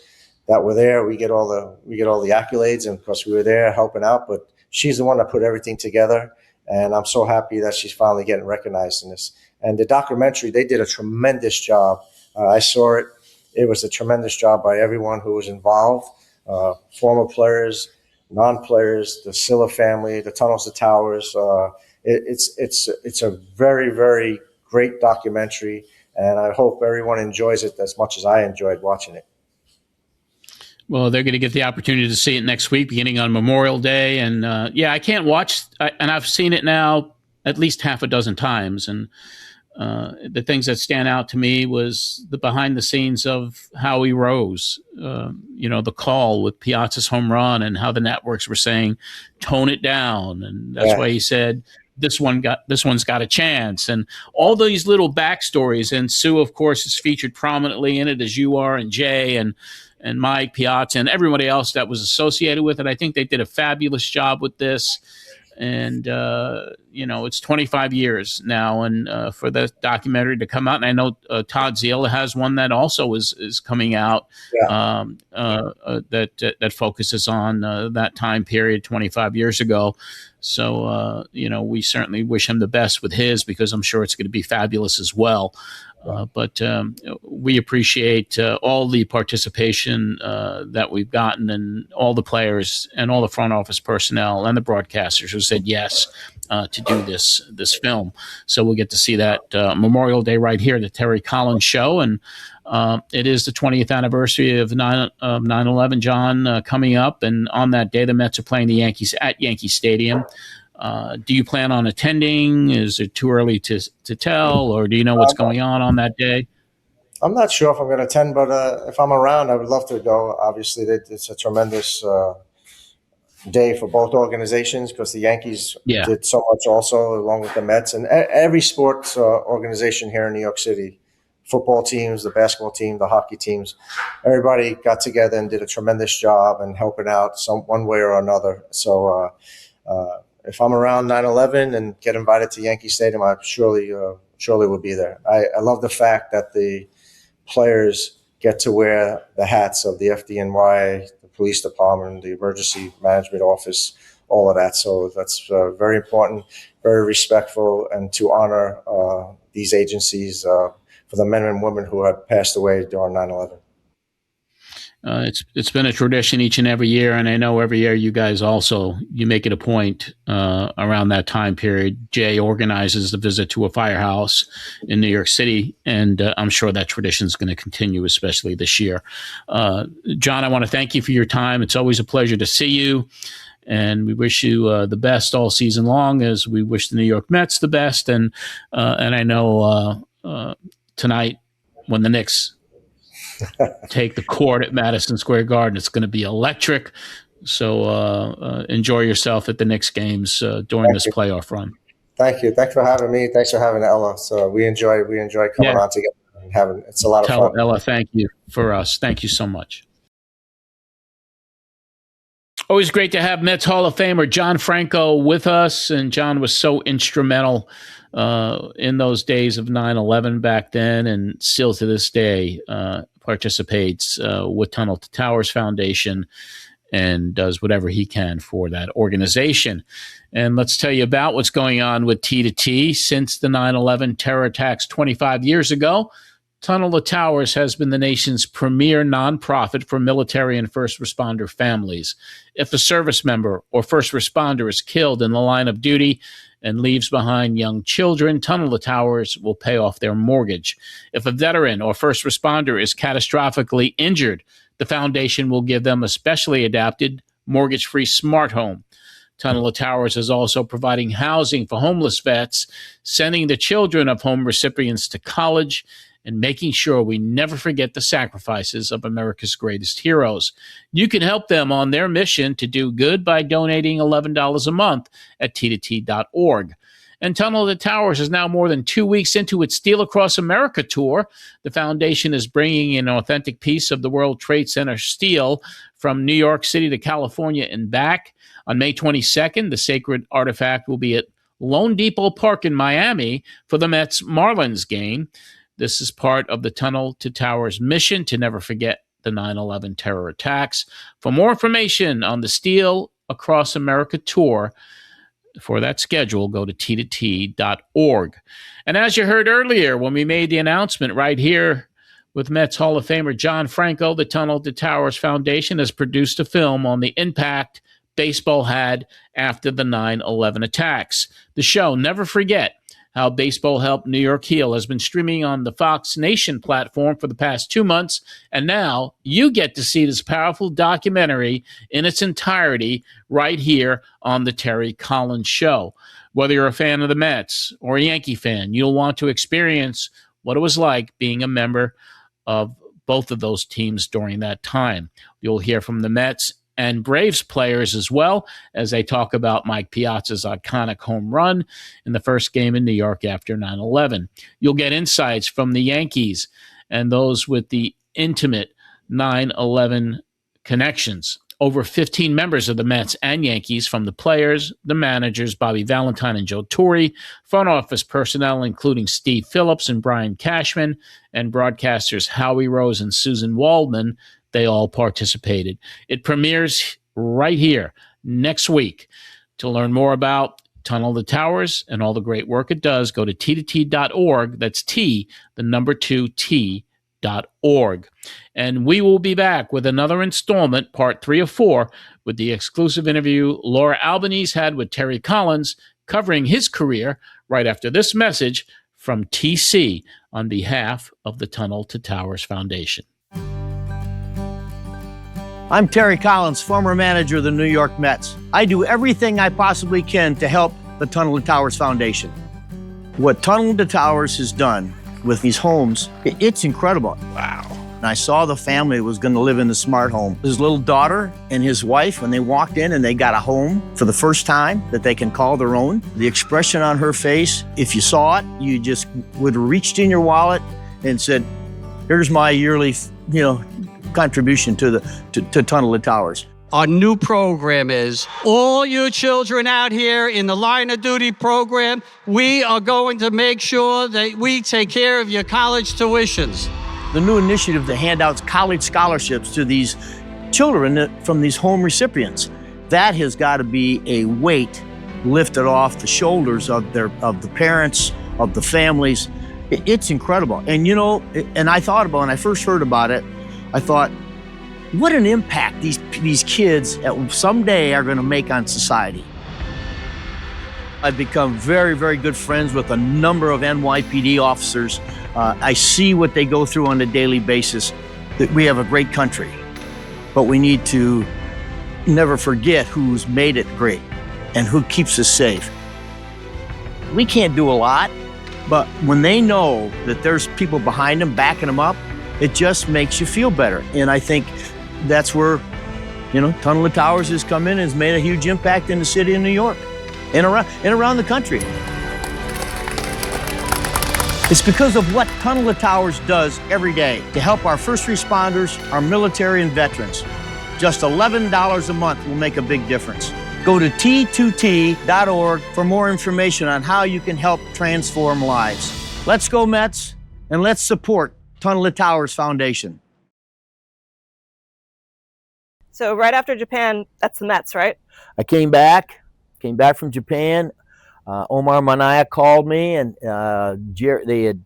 that were there, we get all the accolades, and of course we were there helping out, but she's the one that put everything together. And I'm so happy that she's finally getting recognized in this. And the documentary, they did a tremendous job. I saw it. It was a tremendous job by everyone who was involved, former players, non-players, the Silla family, the Tunnels to Towers. It's a very, very great documentary, and I hope everyone enjoys it as much as I enjoyed watching it. Well, they're going to get the opportunity to see it next week, beginning on Memorial Day. And I can't watch, and I've seen it now at least half a dozen times. And the things that stand out to me was the behind the scenes of how he rose, the call with Piazza's home run and how the networks were saying, tone it down. And that's why he said, this one's got a chance. And all these little backstories. And Sue, of course, is featured prominently in it, as you are, and Jay and Mike Piazza and everybody else that was associated with it. I think they did a fabulous job with this. And, it's 25 years now and for the documentary to come out. And I know Todd Zeal has one that also is coming out that focuses on that time period 25 years ago. So, we certainly wish him the best with his, because I'm sure it's going to be fabulous as well. But we appreciate all the participation that we've gotten, and all the players and all the front office personnel and the broadcasters who said yes to do this film. So we'll get to see that Memorial Day right here, the Terry Collins Show. And it is the 20th anniversary of 9/11, John, coming up. And on that day, the Mets are playing the Yankees at Yankee Stadium. Do you plan on attending? Is it too early to tell, or do you know what's going on that day? I'm not sure if I'm going to attend, but if I'm around, I would love to go. Obviously, it's a tremendous day for both organizations because the Yankees did so much also, along with the Mets and every sports organization here in New York City. Football teams, the basketball team, the hockey teams, everybody got together and did a tremendous job and helping out one way or another. So if I'm around 9/11 and get invited to Yankee Stadium, I surely will be there. I love the fact that the players get to wear the hats of the FDNY, the police department, the emergency management office, all of that. So that's very important, very respectful, and to honor these agencies for the men and women who had passed away during 9/11. It's been a tradition each and every year, and I know every year you guys you make it a point around that time period. Jay organizes the visit to a firehouse in New York City, and I'm sure that tradition is going to continue, especially this year. John, I want to thank you for your time. It's always a pleasure to see you, and we wish you the best all season long, as we wish the New York Mets the best. And I know tonight when the Knicks take the court at Madison Square Garden, it's going to be electric. So enjoy yourself at the Knicks games during this playoff run. Thank you. Thanks for having me. Thanks for having Ella. So we enjoy coming on together and having. It's a lot of fun. Tell Ella thank you for us. Thank you so much. Always great to have Mets Hall of Famer John Franco with us, and John was so instrumental in those days of 9/11 back then, and still to this day participates with Tunnel to Towers Foundation and does whatever he can for that organization. And let's tell you about what's going on with T2T. Since the 9/11 terror attacks 25 years ago, Tunnel to Towers has been the nation's premier nonprofit for military and first responder families. If a service member or first responder is killed in the line of duty and leaves behind young children, Tunnel to Towers will pay off their mortgage. If a veteran or first responder is catastrophically injured, the foundation will give them a specially adapted, mortgage-free smart home. Tunnel to Towers is also providing housing for homeless vets, sending the children of home recipients to college, and making sure we never forget the sacrifices of America's greatest heroes. You can help them on their mission to do good by donating $11 a month at t2t.org. And Tunnel to Towers is now more than 2 weeks into its Steel Across America tour. The foundation is bringing an authentic piece of the World Trade Center steel from New York City to California and back. On May 22nd, the sacred artifact will be at Lone Depot Park in Miami for the Mets Marlins game. This is part of the Tunnel to Towers mission to never forget the 9/11 terror attacks. For more information on the Steel Across America tour, for that schedule, go to t2t.org. And as you heard earlier, when we made the announcement right here with Mets Hall of Famer John Franco, the Tunnel to Towers Foundation has produced a film on the impact baseball had after the 9/11 attacks. The show, Never Forget How Baseball Helped New York Heal, has been streaming on the Fox Nation platform for the past 2 months, and now you get to see this powerful documentary in its entirety right here on the Terry Collins Show. Whether you're a fan of the Mets or a Yankee fan, you'll want to experience what it was like being a member of both of those teams during that time. You'll hear from the Mets and Braves players as well, as they talk about Mike Piazza's iconic home run in the first game in New York after 9/11. You'll get insights from the Yankees and those with the intimate 9/11 connections. Over 15 members of the Mets and Yankees, from the players, the managers, Bobby Valentine and Joe Torre, front office personnel, including Steve Phillips and Brian Cashman, and broadcasters Howie Rose and Susan Waldman, they all participated. It premieres right here next week. To learn more about Tunnel to Towers and all the great work it does, go to t2t.org. That's T, the number 2, T.org. And we will be back with another installment, part 3 of 4, with the exclusive interview Laura Albanese had with Terry Collins, covering his career right after this message from TC on behalf of the Tunnel to Towers Foundation. I'm Terry Collins, former manager of the New York Mets. I do everything I possibly can to help the Tunnel to Towers Foundation. What Tunnel to Towers has done with these homes, it's incredible. Wow. And I saw the family that was going to live in the smart home. His little daughter and his wife, when they walked in and they got a home for the first time that they can call their own, the expression on her face, if you saw it, you just would have reached in your wallet and said, here's my yearly, contribution to Tunnel to Towers. Our new program is all you children out here in the line of duty program, we are going to make sure that we take care of your college tuitions. The new initiative to hand out college scholarships to these children from these home recipients, that has got to be a weight lifted off the shoulders of the parents, of the families. It's incredible. And and I thought about, when I first heard about it, I thought, what an impact these kids someday are going to make on society. I've become very, very good friends with a number of NYPD officers. I see what they go through on a daily basis. That we have a great country, but we need to never forget who's made it great and who keeps us safe. We can't do a lot, but when they know that there's people behind them backing them up, it just makes you feel better. And I think that's where, Tunnel to Towers has come in and has made a huge impact in the city of New York and around the country. It's because of what Tunnel to Towers does every day to help our first responders, our military and veterans. Just $11 a month will make a big difference. Go to T2T.org for more information on how you can help transform lives. Let's go Mets, and let's support Tunnel to Towers Foundation. So right after Japan, that's the Mets, right? I came back from Japan. Omar Minaya called me, and they had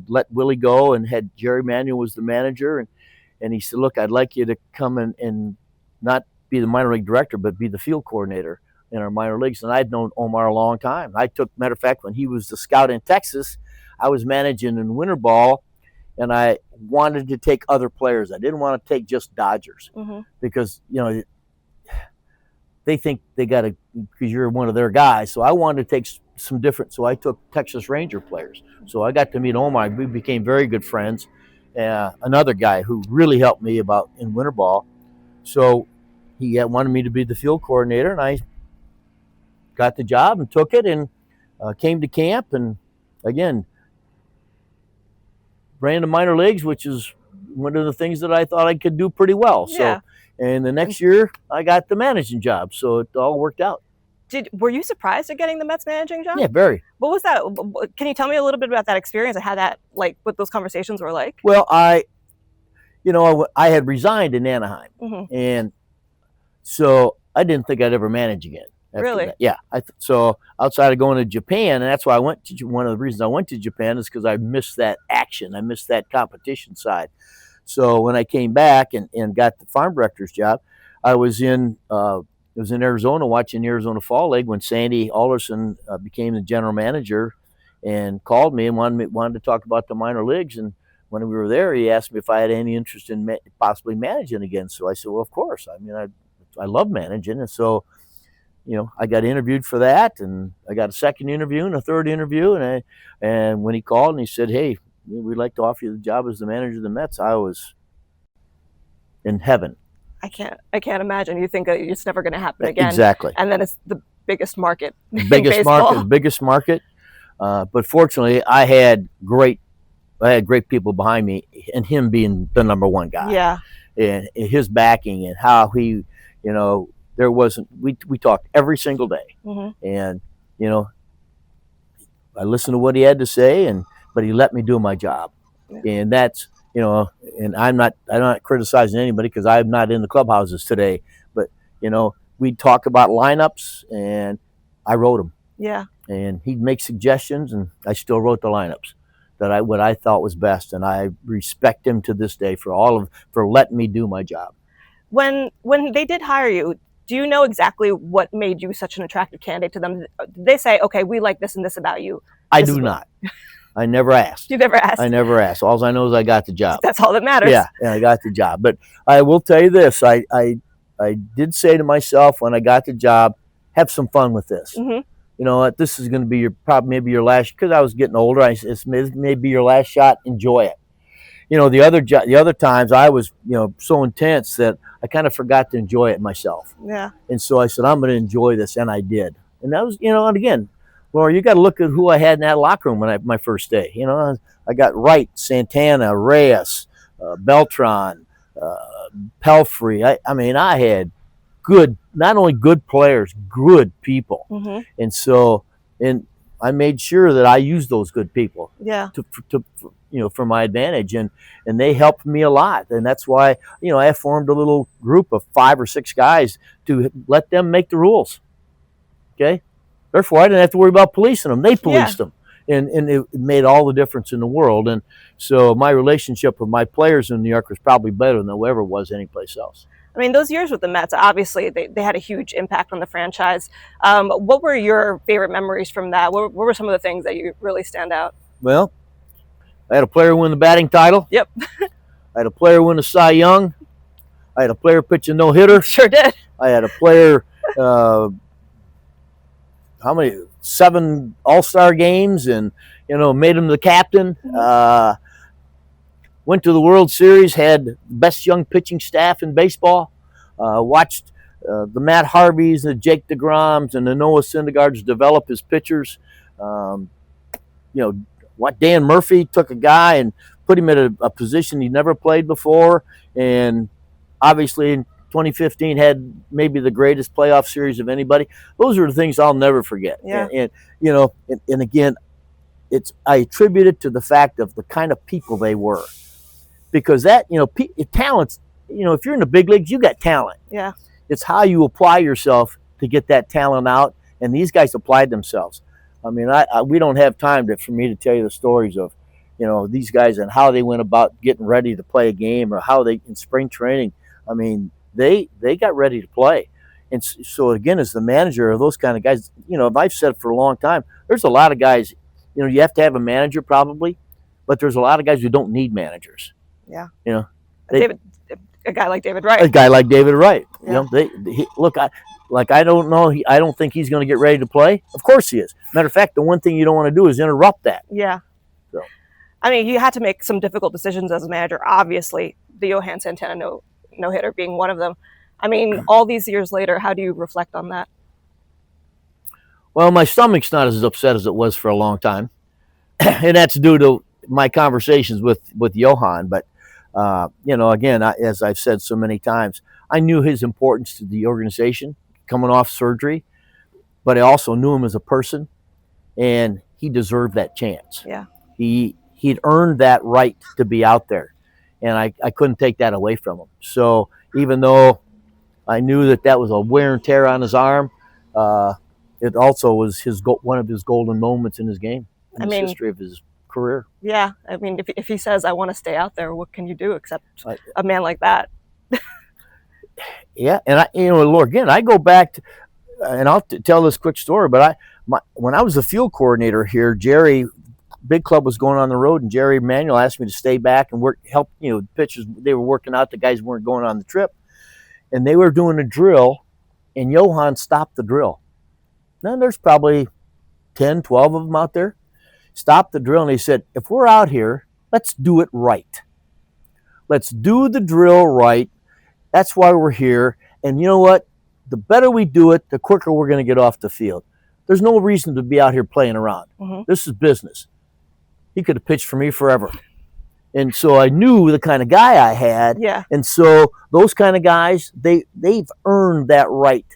let Willie go, and had Jerry Manuel was the manager, and he said, look, I'd like you to come and not be the minor league director, but be the field coordinator in our minor leagues. And I'd known Omar a long time. Matter of fact, when he was the scout in Texas, I was managing in winter ball, and I wanted to take other players. I didn't want to take just Dodgers because, they think they got to, because you're one of their guys. So I wanted to take some different, so I took Texas Ranger players. So I got to meet Omar. We became very good friends. Another guy who really helped me in winter ball. So he wanted me to be the field coordinator, and I got the job and took it, and came to camp, and again, ran the minor leagues, which is one of the things that I thought I could do pretty well. Yeah. So, and the next year I got the managing job, so it all worked out. Were you surprised at getting the Mets managing job? Yeah, very. What was that? Can you tell me a little bit about that experience and how that, what those conversations were like? Well, I had resigned in Anaheim, and so I didn't think I'd ever manage again. Really? That. Yeah. So outside of going to Japan, and that's why I went to, one of the reasons I went to Japan is because I missed that action. I missed that competition side. So when I came back and got the farm director's job, I was in Arizona watching the Arizona Fall League when Sandy Alderson became the general manager and called me and wanted to talk about the minor leagues. And when we were there, he asked me if I had any interest in possibly managing again. So I said, well, of course. I mean, I love managing. And so, I got interviewed for that, and I got a second interview and a third interview. And when he called and he said, hey, we'd like to offer you the job as the manager of the Mets, I was in heaven. I can't imagine. You think it's never going to happen again. Exactly. And then it's the biggest market. Biggest market. But fortunately, I had great people behind me, and him being the number one guy. Yeah. And his backing and how he, there wasn't. We talked every single day, and I listened to what he had to say, but he let me do my job, and that's. And I'm not criticizing anybody because I'm not in the clubhouses today, but, we'd talk about lineups and I wrote them. Yeah. And he'd make suggestions and I still wrote the lineups what I thought was best. And I respect him to this day for letting me do my job. When they did hire you, do you know exactly what made you such an attractive candidate to them? Did they say, okay, we like this and this about you? I do not. I never asked. You never asked. I never asked. All I know is I got the job. That's all that matters. Yeah, and I got the job. But I will tell you this: I did say to myself when I got the job, have some fun with this. Mm-hmm. You know what? This is going to be maybe your last, because I was getting older. It's maybe your last shot. Enjoy it. You know, the other times I was, so intense that I kind of forgot to enjoy it myself. Yeah. And so I said, I'm going to enjoy this, and I did. And that was, and again, Laura, you got to look at who I had in that locker room my first day. I got Wright, Santana, Reyes, Beltran, Pelfrey. I mean, I had not only good players, good people. Mm-hmm. And so, I made sure that I used those good people for my advantage, and they helped me a lot. And that's why, I formed a little group of 5 or 6 guys to let them make the rules. Okay. Therefore, I didn't have to worry about policing them. They policed them. And it made all the difference in the world. And so my relationship with my players in New York was probably better than it ever was anyplace else. I mean, those years with the Mets, obviously, they had a huge impact on the franchise. What were your favorite memories from that? What were some of the things that you really stand out? Well, I had a player win the batting title. Yep. I had a player win the Cy Young. I had a player pitch a no-hitter. Sure did. I had a player, 7 All-Star games, and, made him the captain. Went to the World Series, had the best young pitching staff in baseball. Watched the Matt Harveys, the Jake DeGroms, and the Noah Syndergaards develop as pitchers. What Dan Murphy took a guy and put him at a position he never played before, and obviously in 2015 had maybe the greatest playoff series of anybody. Those are the things I'll never forget. Yeah. And again, I attribute it to the fact of the kind of people they were, because that talents. If you're in the big leagues, you got talent. Yeah. It's how you apply yourself to get that talent out, and these guys applied themselves. I mean, we don't have time for me to tell you the stories of, these guys and how they went about getting ready to play a game, or how they in spring training. I mean, they got ready to play. And so again, as the manager of those kind of guys, I've said for a long time, there's a lot of guys, you have to have a manager probably, but there's a lot of guys who don't need managers. Yeah. A guy like David Wright. A guy like David Wright. Yeah. I don't know. I don't think he's going to get ready to play. Of course he is. Matter of fact, the one thing you don't want to do is interrupt that. Yeah. So, I mean, you had to make some difficult decisions as a manager. Obviously, the Johan Santana no-hitter being one of them. I mean, all these years later, how do you reflect on that? Well, my stomach's not as upset as it was for a long time, and that's due to my conversations with Johan. But again, as I've said so many times, I knew his importance to the organization coming off surgery, but I also knew him as a person, and he deserved that chance. Yeah. He'd earned that right to be out there, and I couldn't take that away from him. So even though I knew that was a wear and tear on his arm, it also was one of his golden moments in his game, in the history of his career. Yeah, I mean, if he says, I want to stay out there, what can you do except a man like that? Yeah, and Laura, again, I go back to, and I'll tell this quick story, but when I was the field coordinator here, Jerry, Big Club was going on the road, and Jerry Emanuel asked me to stay back and help, the pitchers, they were working out, the guys weren't going on the trip, and they were doing a drill, and Johan stopped the drill. Now there's probably 10, 12 of them out there. Stopped the drill, and he said, if we're out here, let's do it right. Let's do the drill right. That's why we're here. And you know what? The better we do it, the quicker we're going to get off the field. There's no reason to be out here playing around. Mm-hmm. This is business. He could have pitched for me forever. And so I knew the kind of guy I had. Yeah. And so those kind of guys, they've earned that right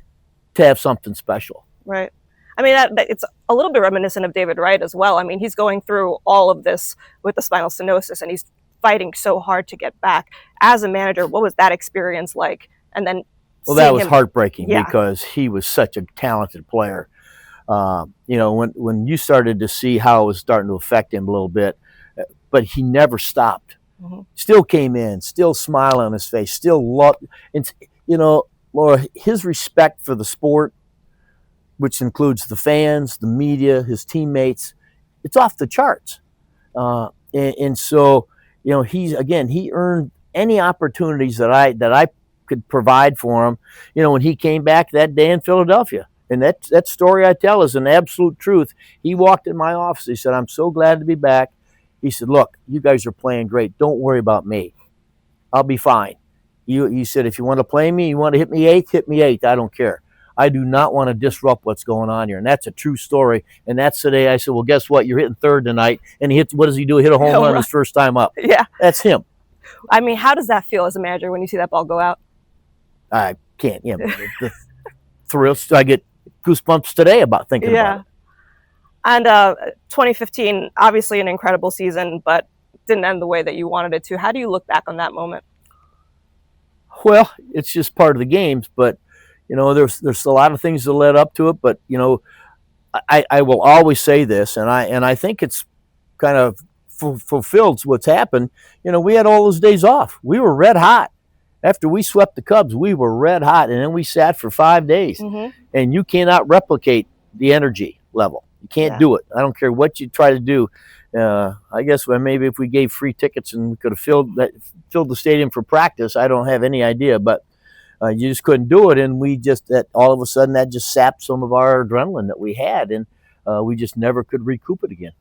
to have something special. Right. I mean, it's a little bit reminiscent of David Wright as well. I mean, he's going through all of this with the spinal stenosis, and he's fighting so hard to get back. As a manager, what was that experience like? And then, that was heartbreaking, because he was such a talented player. When you started to see how it was starting to affect him a little bit, but he never stopped. Mm-hmm. Still came in, still smile on his face, still loved. And Laura, his respect for the sport, which includes the fans, the media, his teammates, it's off the charts. And so, he earned any opportunities that I could provide for him, when he came back that day in Philadelphia. And that story I tell is an absolute truth. He walked in my office. He said, "I'm so glad to be back." He said, "Look, you guys are playing great. Don't worry about me. I'll be fine." He said, "If you want to play me, you want to hit me eighth, I don't care. I do not want to disrupt what's going on here." And that's a true story. And that's the day I said, "Well, guess what? You're hitting third tonight." And what does he do? Hit a home run his first time up. Yeah. That's him. I mean, how does that feel as a manager when you see that ball go out? I can't. The thrills. I get goosebumps today about thinking about it. And 2015, obviously an incredible season, but didn't end the way that you wanted it to. How do you look back on that moment? Well, it's just part of the games, but there's a lot of things that led up to it. But I will always say this, and I think it's kind of fulfilled what's happened. We had all those days off. We were red hot. After we swept the Cubs, we were red hot, and then we sat for 5 days. Mm-hmm. And you cannot replicate the energy level. You can't do it. I don't care what you try to do. I guess maybe if we gave free tickets and we could have filled the stadium for practice, I don't have any idea. But you just couldn't do it, and all of a sudden that just sapped some of our adrenaline that we had, and we just never could recoup it again.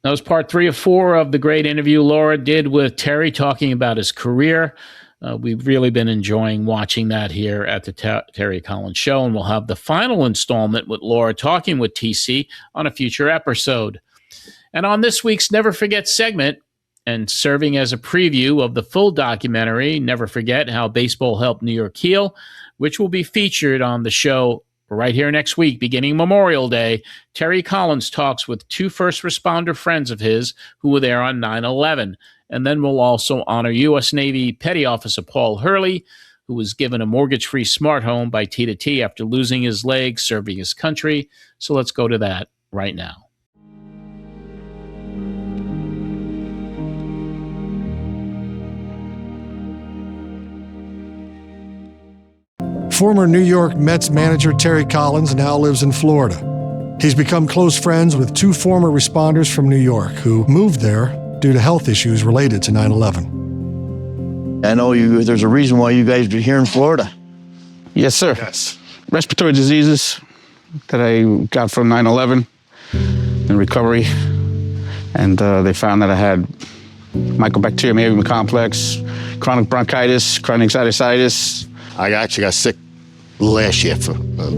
That was part 3 of 4 of the great interview Laura did with Terry talking about his career. We've really been enjoying watching that here at the Terry Collins Show, and we'll have the final installment with Laura talking with TC on a future episode. And on this week's Never Forget segment, and serving as a preview of the full documentary, Never Forget How Baseball Helped New York Heal, which will be featured on the show right here next week, beginning Memorial Day, Terry Collins talks with 2 first responder friends of his who were there on 9/11. And then we'll also honor U.S. Navy Petty Officer Paul Hurley, who was given a mortgage-free smart home by T2T after losing his leg serving his country. So let's go to that right now. Former New York Mets manager Terry Collins now lives in Florida. He's become close friends with 2 former responders from New York who moved there due to health issues related to 9/11. I know there's a reason why you guys are here in Florida. Yes, sir. Yes. Respiratory diseases that I got from 9/11 in recovery. And they found that I had Mycobacterium avium complex, chronic bronchitis, chronic sinusitis. I actually got sick last year for a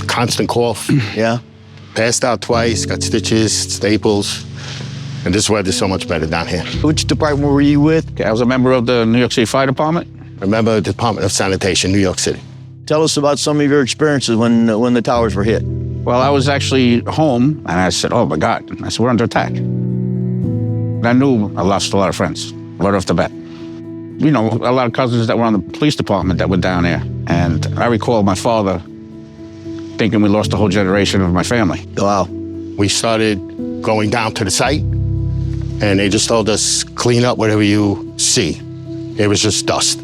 constant cough. Yeah. Passed out twice, got stitches, staples, and this weather's so much better down here. Which department were you with? I was a member of the New York City Fire Department. Remember the Department of Sanitation, New York City. Tell us about some of your experiences when the towers were hit. Well, I was actually home, and I said, "Oh my God!" I said, "We're under attack." And I knew I lost a lot of friends right off the bat. A lot of cousins that were on the police department that were down there. And I recall my father thinking we lost a whole generation of my family. Wow. We started going down to the site, and they just told us, clean up whatever you see. It was just dust.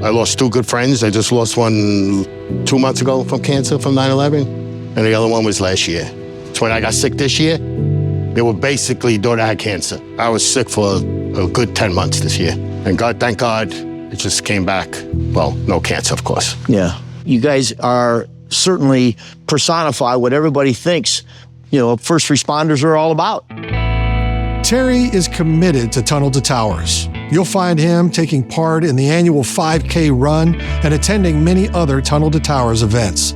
I lost 2 good friends. I just lost one 2 months ago from cancer from 9/11, and the other one was last year. So when I got sick this year, they were basically thought I had cancer. I was sick for a good 10 months this year. And thank God, it just came back. Well, no cancer, of course. Yeah. You guys are certainly personify what everybody thinks, first responders are all about. Terry is committed to Tunnel to Towers. You'll find him taking part in the annual 5K run and attending many other Tunnel to Towers events.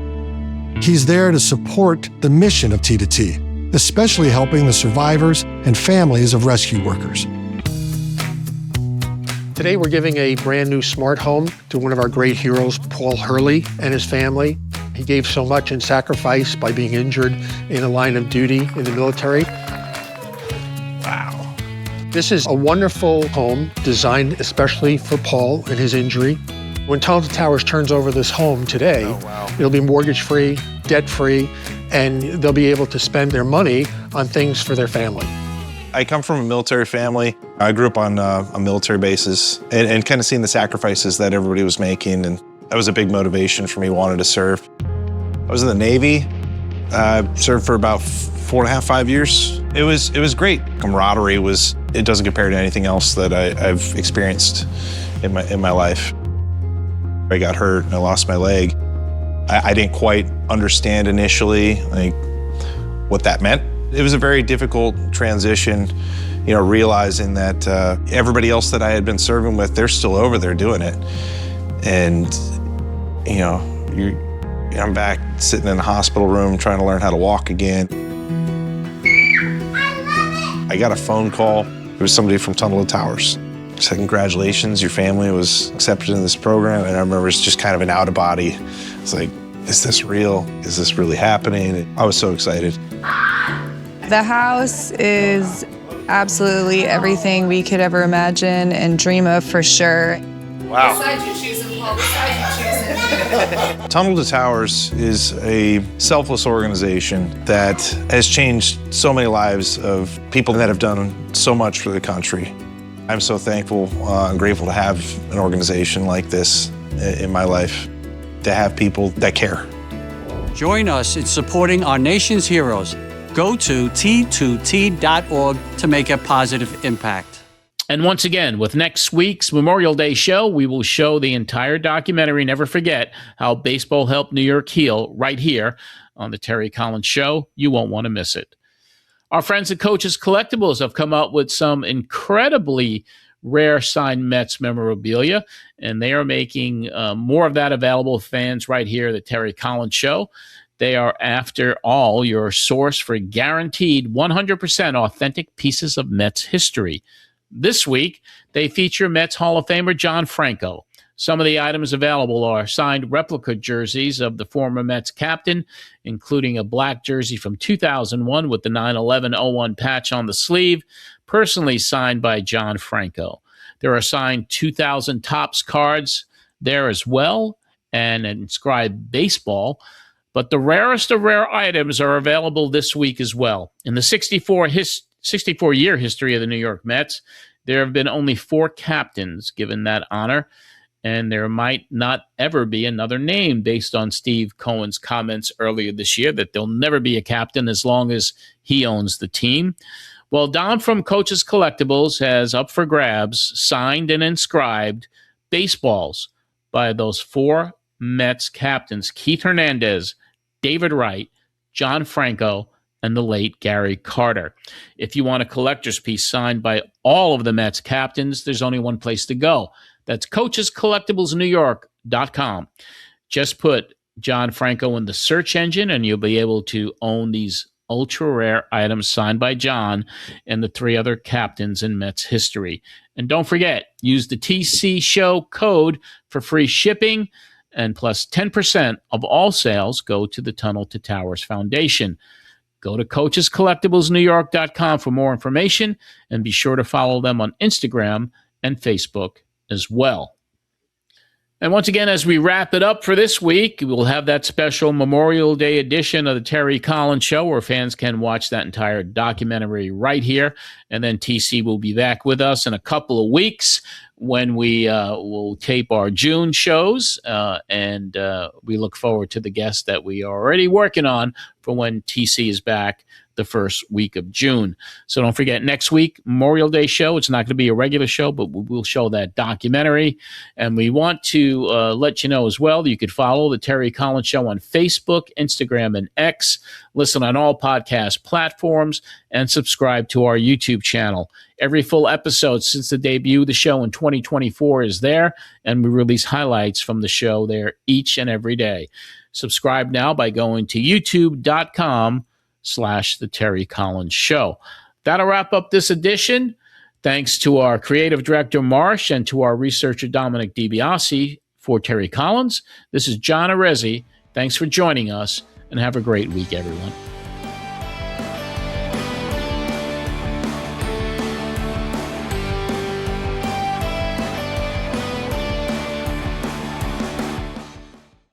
He's there to support the mission of T2T, especially helping the survivors and families of rescue workers. Today, we're giving a brand new smart home to one of our great heroes, Paul Hurley, and his family. He gave so much in sacrifice by being injured in the line of duty in the military. Wow. This is a wonderful home designed especially for Paul and his injury. When Tunnel to Towers turns over this home today, it'll be mortgage-free, debt-free, and they'll be able to spend their money on things for their family. I come from a military family. I grew up on a military basis and kind of seeing the sacrifices that everybody was making, and that was a big motivation for me wanting to serve. I was in the Navy, Served for about 4.5, 5 years. It was great. Camaraderie it doesn't compare to anything else that I've experienced in my life. I got hurt and I lost my leg. I didn't quite understand initially what that meant. It was a very difficult transition, realizing that everybody else that I had been serving with, they're still over there doing it. And, I'm back sitting in a hospital room trying to learn how to walk again. I got a phone call. It was somebody from Tunnel to Towers. Said, congratulations, your family was accepted in this program. And I remember it's just kind of an out of body. It's like, is this real? Is this really happening? I was so excited. The house is absolutely everything we could ever imagine and dream of, for sure. Wow. Besides you choosing, Paul, besides you choosing. Tunnel to Towers is a selfless organization that has changed so many lives of people that have done so much for the country. I'm so thankful and grateful to have an organization like this in my life, to have people that care. Join us in supporting our nation's heroes. Go to T2T.org to make a positive impact. And once again, with next week's Memorial Day show, we will show the entire documentary, Never Forget How Baseball Helped New York Heal, right here on the Terry Collins Show. You won't want to miss it. Our friends at Coachs Collectibles have come up with some incredibly rare signed Mets memorabilia, and they are making more of that available to fans right here at the Terry Collins Show. They are, after all, your source for guaranteed 100% authentic pieces of Mets history. This week, they feature Mets Hall of Famer John Franco. Some of the items available are signed replica jerseys of the former Mets captain, including a black jersey from 2001 with the 9/11-01 patch on the sleeve, personally signed by John Franco. There are signed 2000 Topps cards there as well, and inscribed baseball. But the rarest of rare items are available this week as well. In the 64-year history of the New York Mets, there have been only 4 captains given that honor, and there might not ever be another name based on Steve Cohen's comments earlier this year that there'll never be a captain as long as he owns the team. Well, Don from Coachs Collectibles has up for grabs signed and inscribed baseballs by those 4 Mets captains, Keith Hernandez, David Wright, John Franco, and the late Gary Carter. If you want a collector's piece signed by all of the Mets captains, there's only one place to go. That's CoachsCollectiblesNewYork.com. Just put John Franco in the search engine, and you'll be able to own these ultra-rare items signed by John and the 3 other captains in Mets history. And don't forget, use the TC Show code for free shipping, and plus 10% of all sales go to the Tunnel to Towers Foundation. Go to CoachsCollectiblesNewYork.com for more information, and be sure to follow them on Instagram and Facebook as well. And once again, as we wrap it up for this week, we'll have that special Memorial Day edition of the Terry Collins Show where fans can watch that entire documentary right here. And then TC will be back with us in a couple of weeks when we will tape our June shows. And we look forward to the guests that we are already working on for when TC is back the first week of June. So don't forget, next week, Memorial Day show. It's not going to be a regular show, but we'll show that documentary. And we want to let you know as well that you could follow the Terry Collins Show on Facebook, Instagram, and X. Listen on all podcast platforms and subscribe to our YouTube channel. Every full episode since the debut of the show in 2024 is there, and we release highlights from the show there each and every day. Subscribe now by going to youtube.com/The Terry Collins Show. That'll wrap up this edition. Thanks to our creative director, Marsh, and to our researcher, Dominic DiBiase. For Terry Collins, this is John Arezzi. Thanks for joining us, and have a great week, everyone.